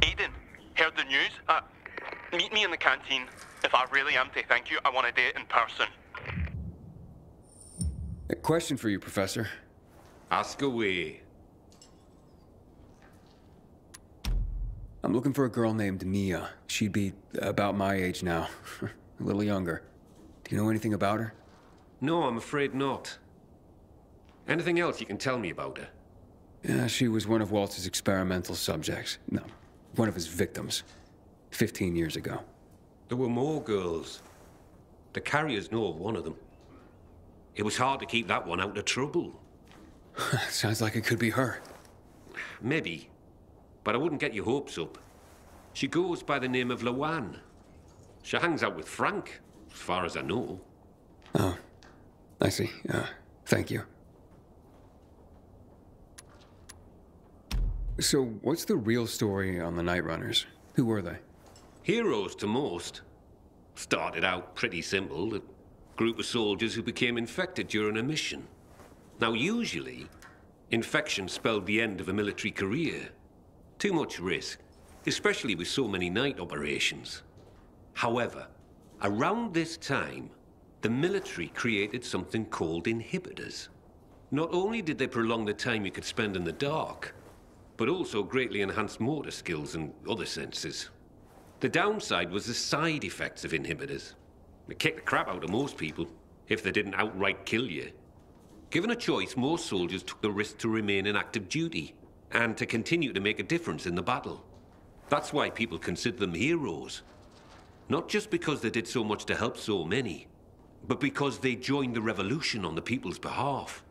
Aiden, heard the news? Meet me in the canteen. If I really am to thank you, I want to do it in person.
A question for you, Professor.
Ask away.
I'm looking for a girl named Mia. She'd be about my age now. A little younger. Do you know anything about her?
No, I'm afraid not. Anything else you can tell me about her?
Yeah, she was one of Waltz's experimental subjects. No, one of his victims. 15 years ago.
There were more girls. The carriers know of one of them. It was hard to keep that one out of trouble.
Sounds like it could be her.
Maybe. But I wouldn't get your hopes up. She goes by the name of Lawan. She hangs out with Frank, as far as I know.
Oh, I see. Thank you. So, what's the real story on the Night Runners? Who were they?
Heroes to most. Started out pretty simple. A group of soldiers who became infected during a mission. Now, usually, infection spelled the end of a military career. Too much risk, especially with so many night operations. However, around this time, the military created something called inhibitors. Not only did they prolong the time you could spend in the dark, but also greatly enhanced motor skills and other senses. The downside was the side effects of inhibitors. They kicked the crap out of most people, if they didn't outright kill you. Given a choice, most soldiers took the risk to remain in active duty, and to continue to make a difference in the battle. That's why people consider them heroes. Not just because they did so much to help so many, but because they joined the revolution on the people's behalf.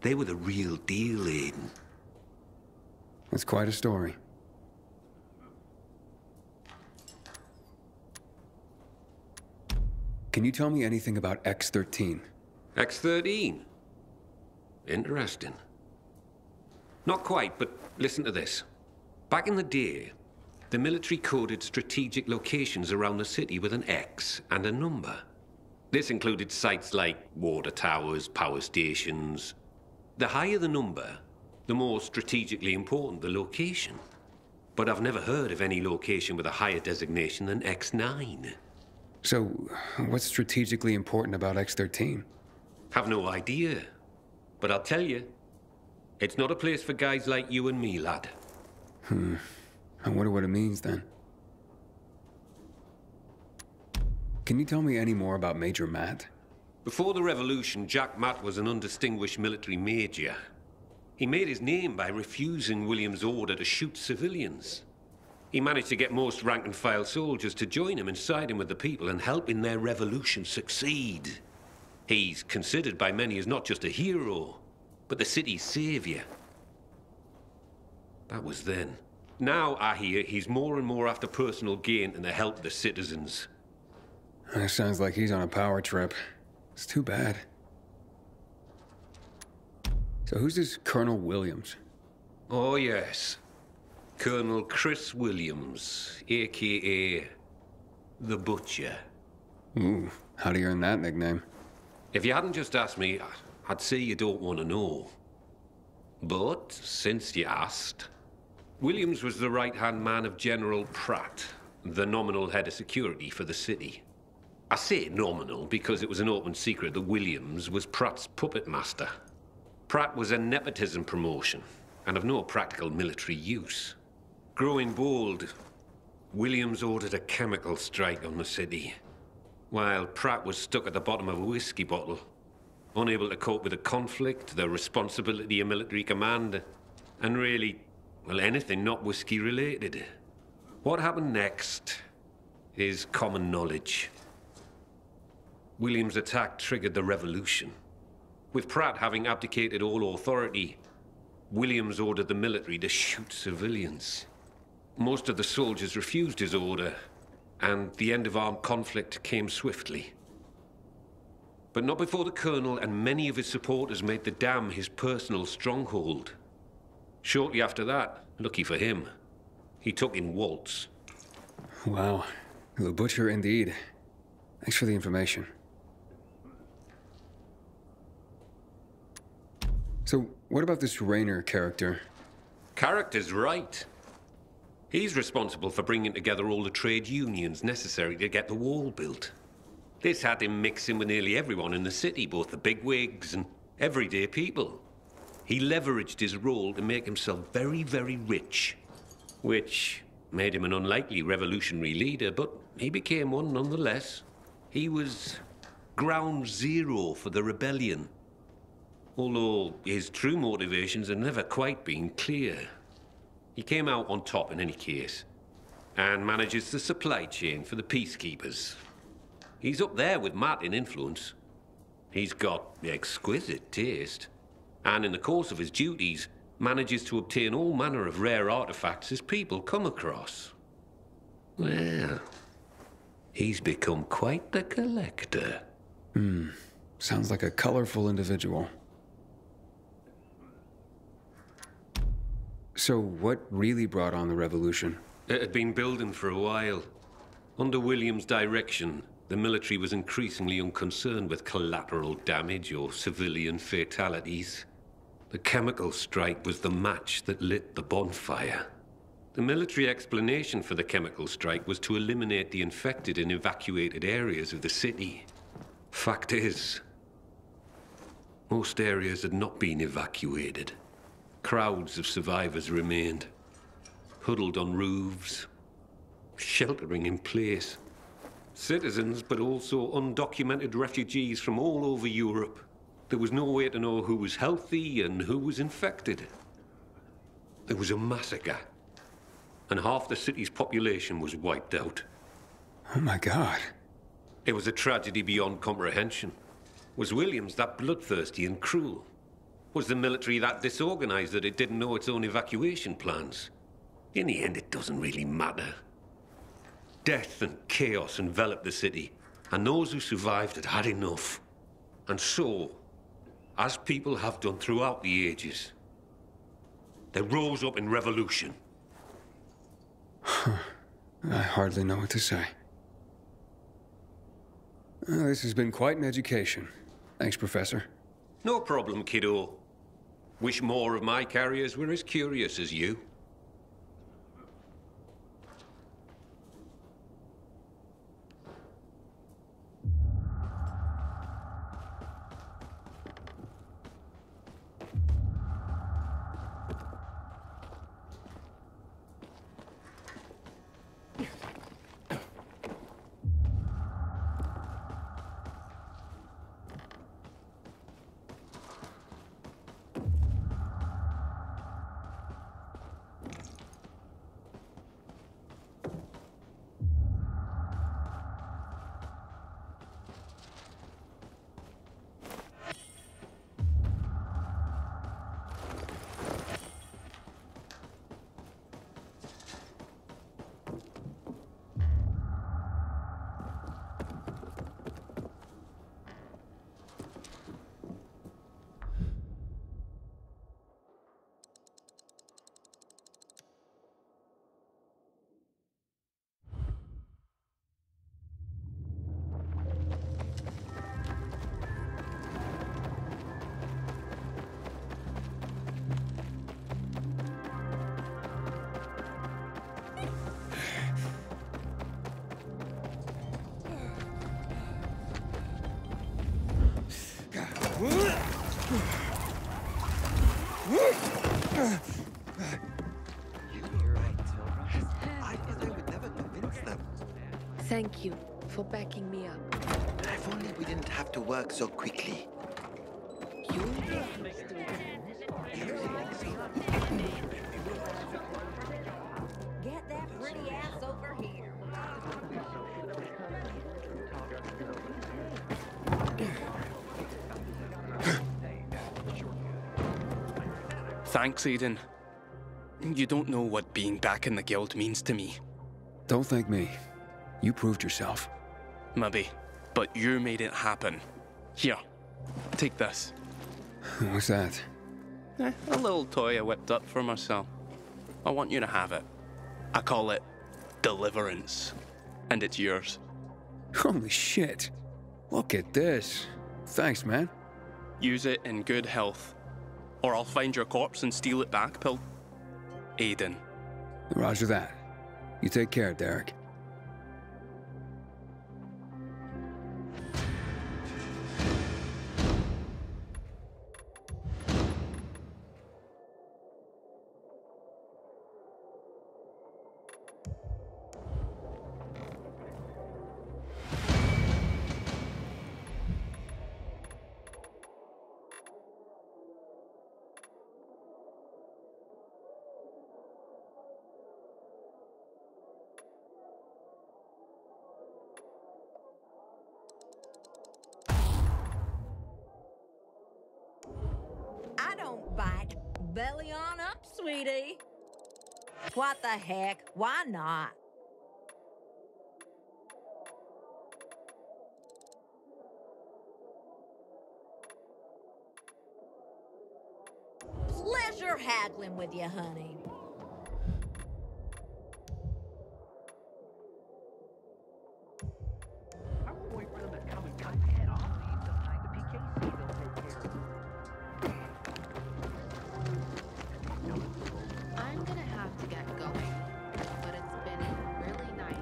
They were the real deal, Aiden.
That's quite a story. Can you tell me anything about X-13?
X-13? Interesting. Not quite, but listen to this. Back in the day, the military coded strategic locations around the city with an X and a number. This included sites like water towers, power stations. The higher the number, the more strategically important the location. But I've never heard of any location with a higher designation than X9.
So, what's strategically important about X-13?
Have no idea. But I'll tell you, it's not a place for guys like you and me, lad.
I wonder what it means, then. Can you tell me any more about Major Matt?
Before the revolution, Jack Matt was an undistinguished military major. He made his name by refusing William's order to shoot civilians. He managed to get most rank-and-file soldiers to join him and side him with the people and help in their revolution succeed. He's considered by many as not just a hero, but the city's savior. That was then. Now, I hear, he's more and more after personal gain and the help of the citizens.
That sounds like he's on a power trip. It's too bad. So who's this Colonel Williams?
Oh, yes. Colonel Chris Williams, a.k.a. The Butcher.
Ooh, how do you earn that nickname?
If you hadn't just asked me, I'd say you don't want to know. But, since you asked, Williams was the right-hand man of General Pratt, the nominal head of security for the city. I say nominal because it was an open secret that Williams was Pratt's puppet master. Pratt was a nepotism promotion, and of no practical military use. Growing bold, Williams ordered a chemical strike on the city, while Pratt was stuck at the bottom of a whiskey bottle, unable to cope with the conflict, the responsibility of military command, and really, well, anything not whiskey-related. What happened next is common knowledge. Williams' attack triggered the revolution. With Pratt having abdicated all authority, Williams ordered the military to shoot civilians. Most of the soldiers refused his order, and the end of armed conflict came swiftly. But not before the Colonel and many of his supporters made the dam his personal stronghold. Shortly after that, lucky for him, he took in Waltz.
Wow, the Butcher indeed. Thanks for the information. So, what about this Raynor character?
Character's right. He's responsible for bringing together all the trade unions necessary to get the wall built. This had him mixing with nearly everyone in the city, both the bigwigs and everyday people. He leveraged his role to make himself very, very rich, which made him an unlikely revolutionary leader, but he became one nonetheless. He was ground zero for the rebellion. Although his true motivations have never quite been clear. He came out on top in any case, and manages the supply chain for the peacekeepers. He's up there with Matt in influence. He's got exquisite taste, and in the course of his duties, manages to obtain all manner of rare artifacts his people come across. Well, he's become quite the collector.
Sounds like a colorful individual. So what really brought on the revolution?
It had been building for a while. Under William's direction, the military was increasingly unconcerned with collateral damage or civilian fatalities. The chemical strike was the match that lit the bonfire. The military explanation for the chemical strike was to eliminate the infected in evacuated areas of the city. Fact is, most areas had not been evacuated. Crowds of survivors remained, huddled on roofs, sheltering in place. Citizens, but also undocumented refugees from all over Europe. There was no way to know who was healthy and who was infected. There was a massacre, and half the city's population was wiped out.
Oh my God.
It was a tragedy beyond comprehension. Was Williams that bloodthirsty and cruel? Was the military that disorganized that it didn't know its own evacuation plans? In the end, it doesn't really matter. Death and chaos enveloped the city, and those who survived had had enough. And so, as people have done throughout the ages, they rose up in revolution.
I hardly know what to say. Well, this has been quite an education. Thanks, Professor.
No problem, kiddo. Wish more of my carriers were as curious as you.
Thank you for backing me up.
If only we didn't have to work so quickly.
Get that pretty ass over here.
Thanks, Aiden. You don't know what being back in the guild means to me.
Don't thank me. You proved yourself.
Maybe, but you made it happen. Here, take this.
What's that?
A little toy I whipped up for myself. I want you to have it. I call it Deliverance, and it's yours.
Holy shit. Look at this. Thanks, man.
Use it in good health, or I'll find your corpse and steal it back, Aiden.
Roger that. You take care, Derek.
I don't bite. Belly on up, sweetie. What the heck? Why not? Pleasure haggling with you, honey.
I will wait for them to come and cut his head off. Sometimes the PKC they'll take care of.
I'm gonna have to get going, but it's been really nice.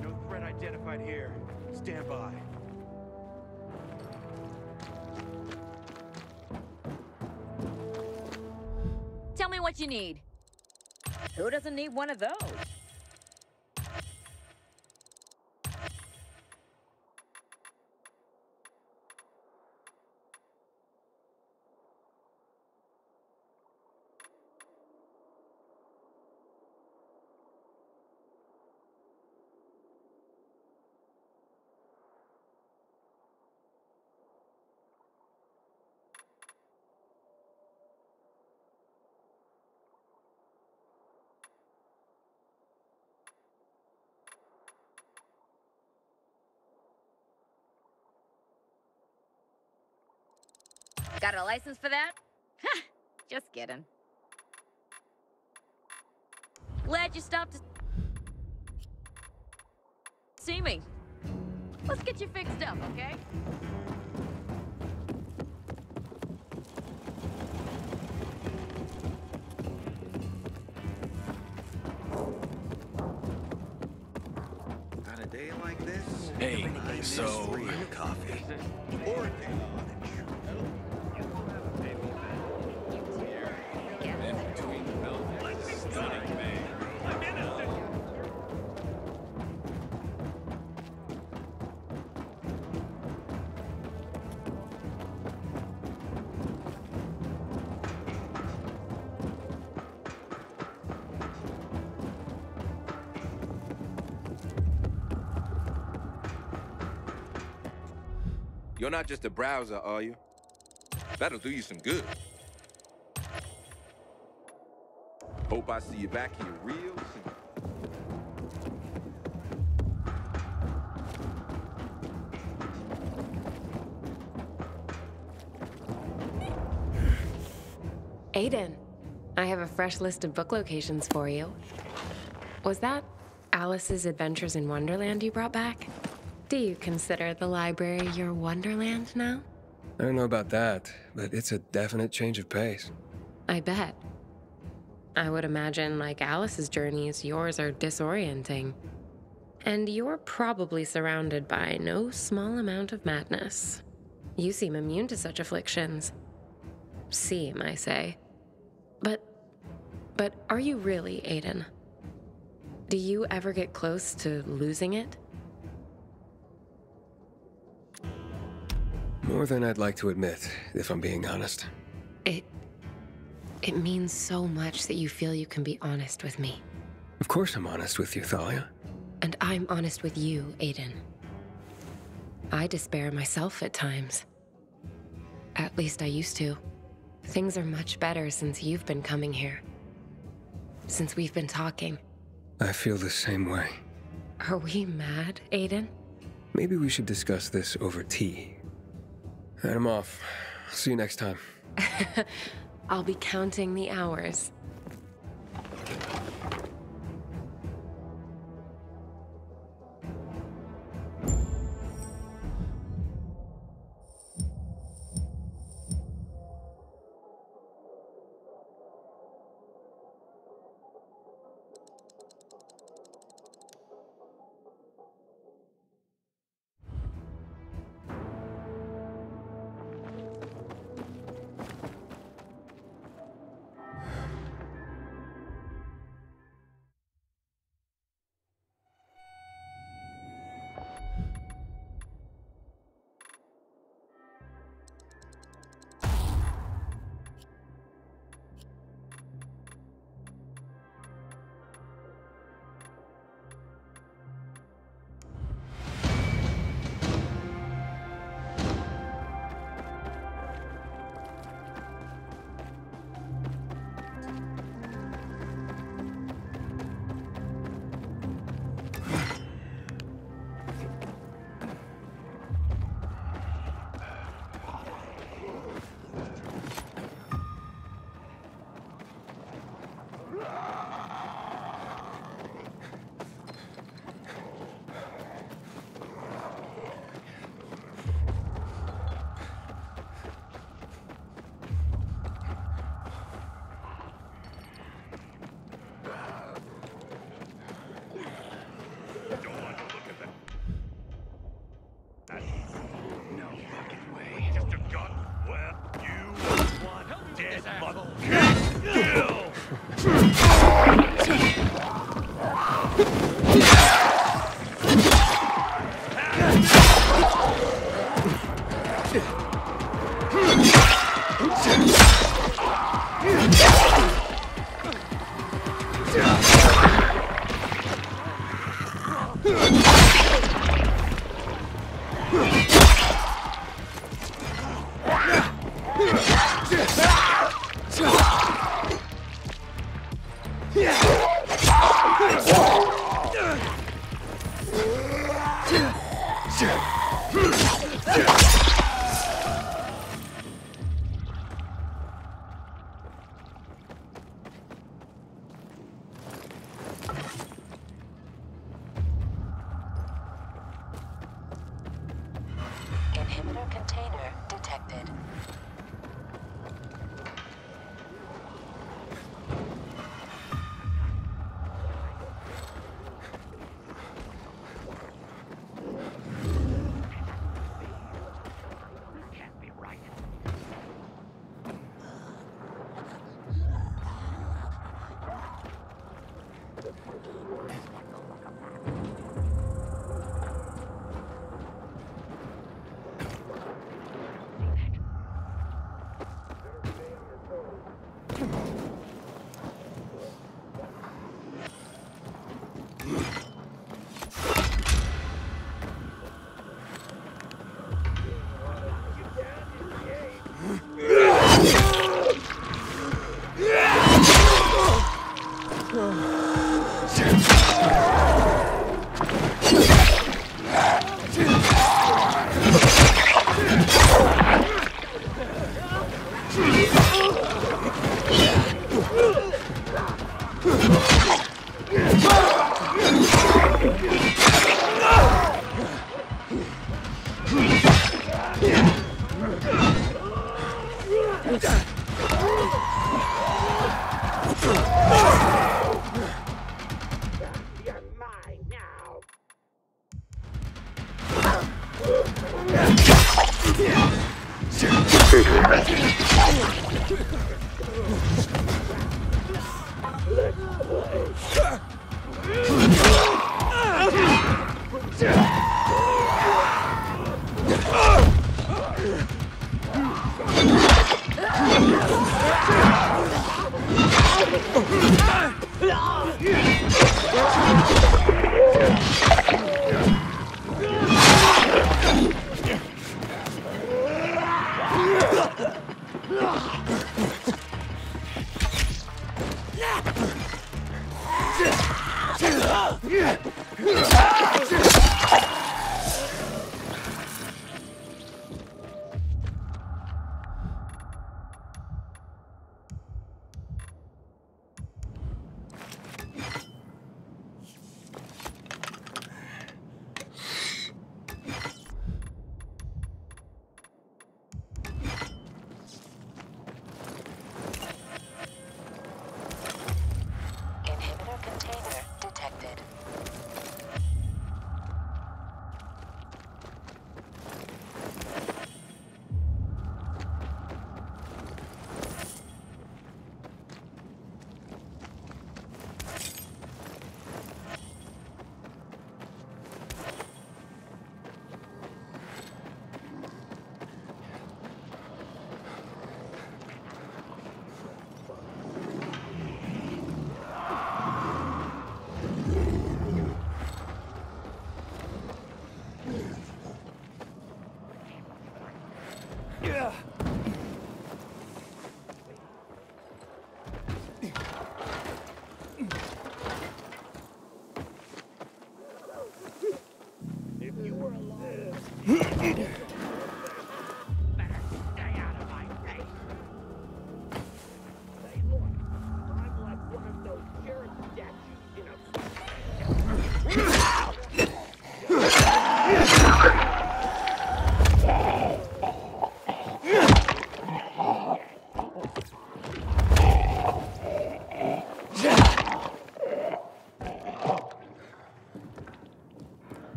No threat identified here. Stand by.
Tell me what you need. Who doesn't need one of those? Got a license for that? Ha! Just kidding. Glad you stopped to see me. Let's get you fixed up, okay?
On a day like this,
Hey, so coffee. Or you're not just a browser, are you? That'll do you some good. Hope I see you back here real soon.
Aiden, I have a fresh list of book locations for you. Was that Alice's Adventures in Wonderland you brought back? Do you consider the library your Wonderland now?
I don't know about that, but it's a definite change of pace.
I bet. I would imagine, like Alice's journeys, yours are disorienting. And you're probably surrounded by no small amount of madness. You seem immune to such afflictions. Seem, I say. But are you really, Aiden? Do you ever get close to losing it?
More than I'd like to admit, if I'm being honest.
It means so much that you feel you can be honest with me.
Of course I'm honest with you, Thalia.
And I'm honest with you, Aiden. I despair myself at times. At least I used to. Things are much better since you've been coming here. Since we've been talking.
I feel the same way.
Are we mad, Aiden?
Maybe we should discuss this over tea. And I'm off. See you next time.
I'll be counting the hours.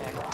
detected.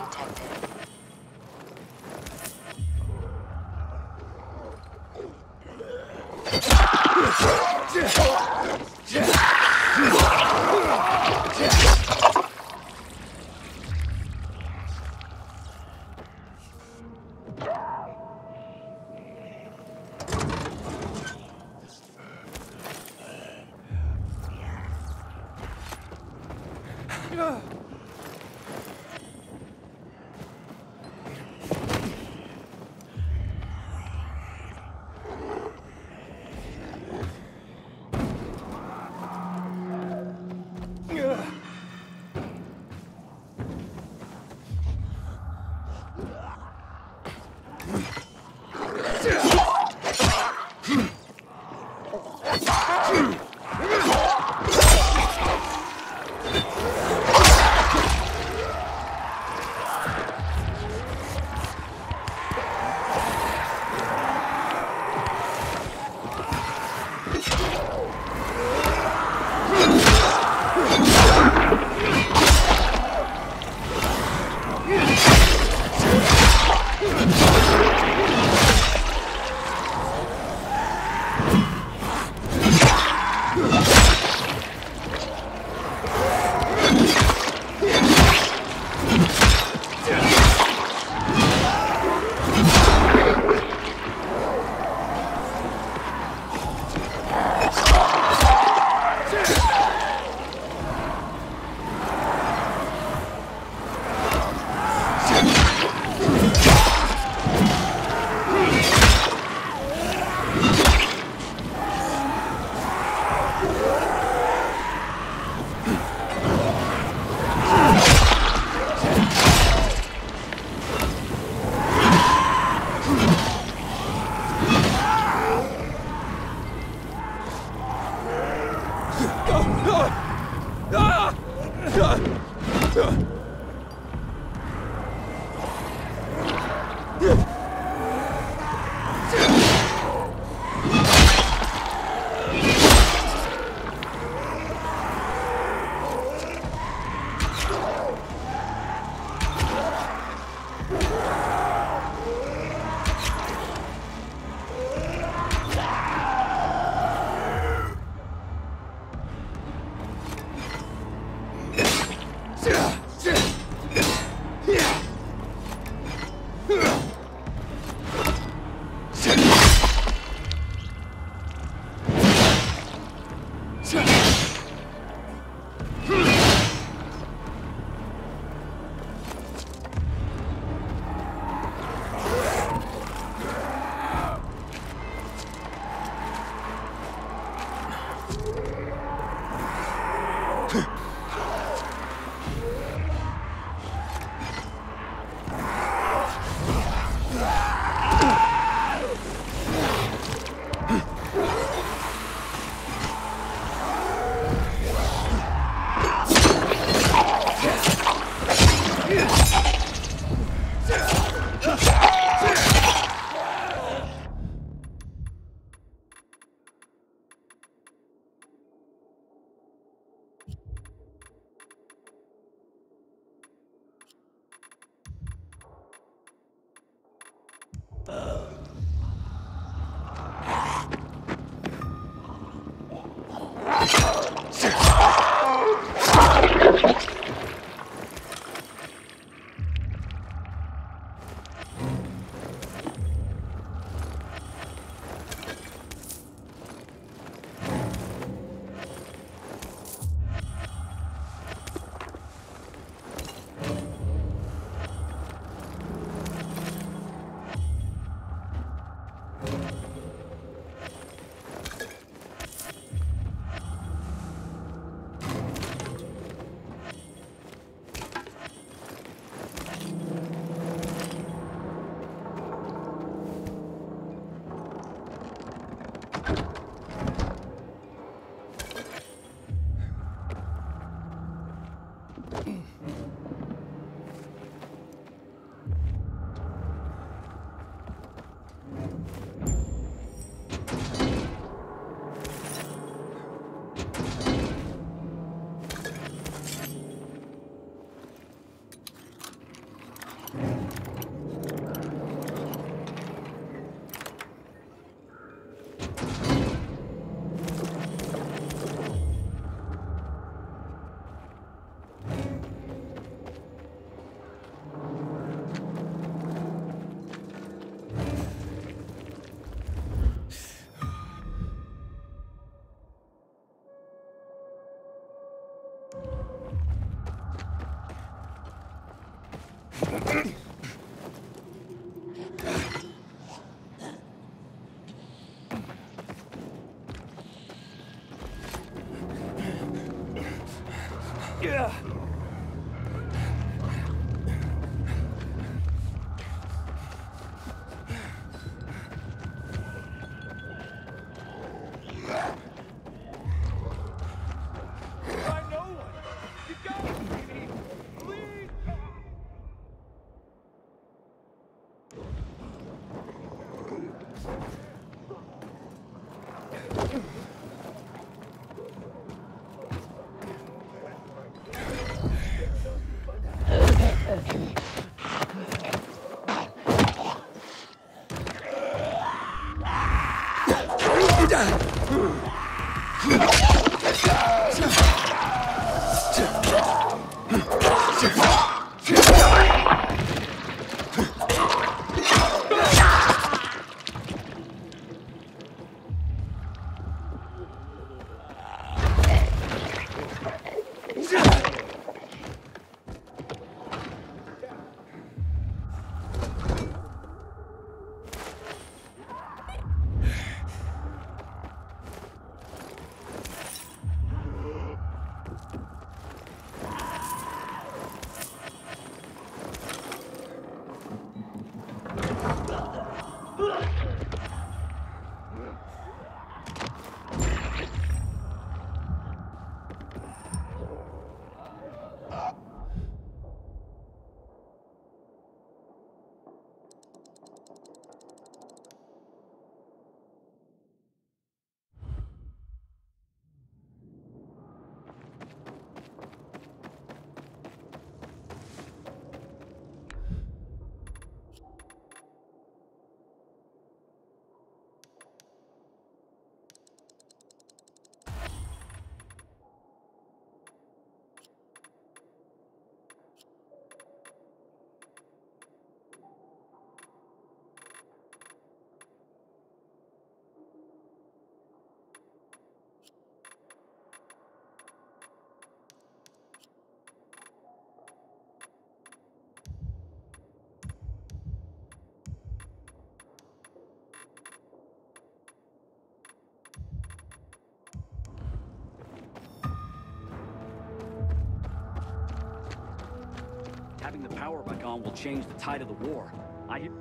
Having the power back on will change the tide of the war. I hear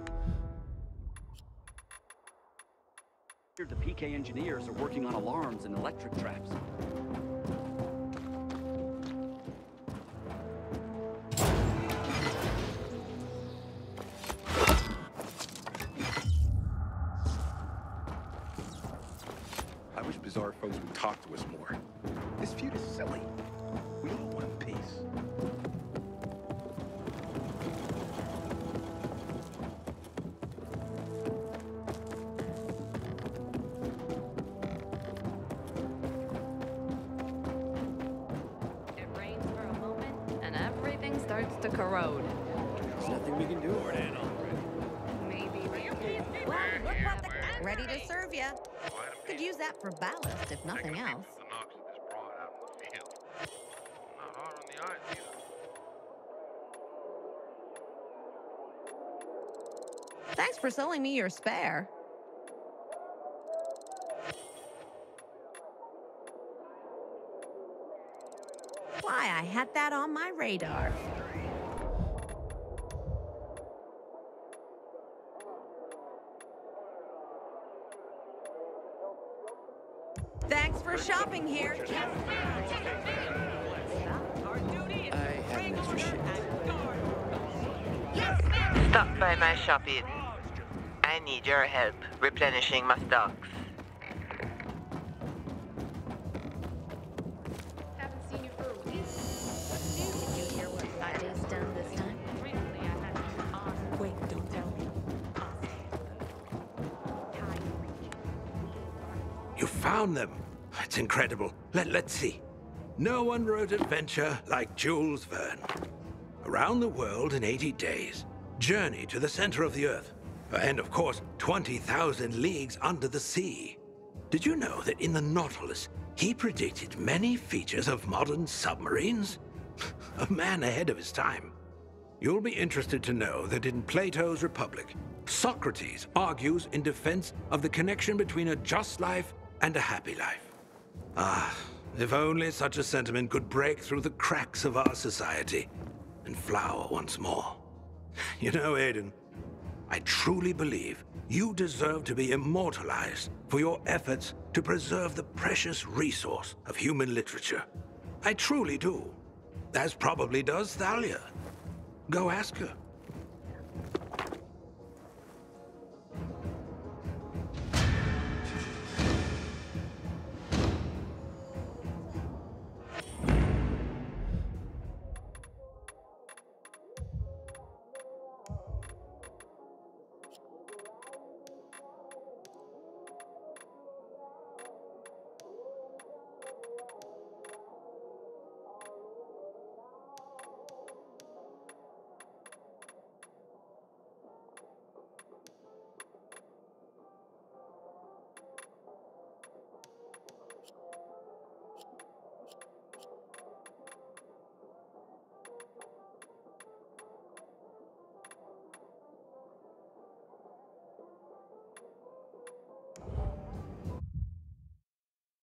the PK engineers are working on alarms and electric traps.
I wish Bizarre folks would talk to us more. This feud is silly. We all want peace.
It rains for a moment, and everything starts to corrode.
There's nothing we can do.
Maybe.
Well, look what the... Ready to serve ya. Could use that for ballast, if nothing else. Thanks for selling me your spare. Why, I had that on my radar. Thanks for shopping here.
I have an extra shit.
Stop by my shopping. I need your help replenishing my stocks.
Haven't seen you for a week. Did you hear what Friday's done this time? Recently, I had an awesome... Wait, don't tell me.
You found them. It's incredible. Let's see. No one wrote adventure like Jules Verne. Around the world in 80 days. Journey to the center of the Earth. And of course, 20,000 leagues under the sea. Did you know that in the Nautilus, he predicted many features of modern submarines? A man ahead of his time. You'll be interested to know that in Plato's Republic, Socrates argues in defense of the connection between a just life and a happy life. Ah, if only such a sentiment could break through the cracks of our society and flower once more. You know, Aiden, I truly believe you deserve to be immortalized for your efforts to preserve the precious resource of human literature. I truly do. As probably does Thalia. Go ask her.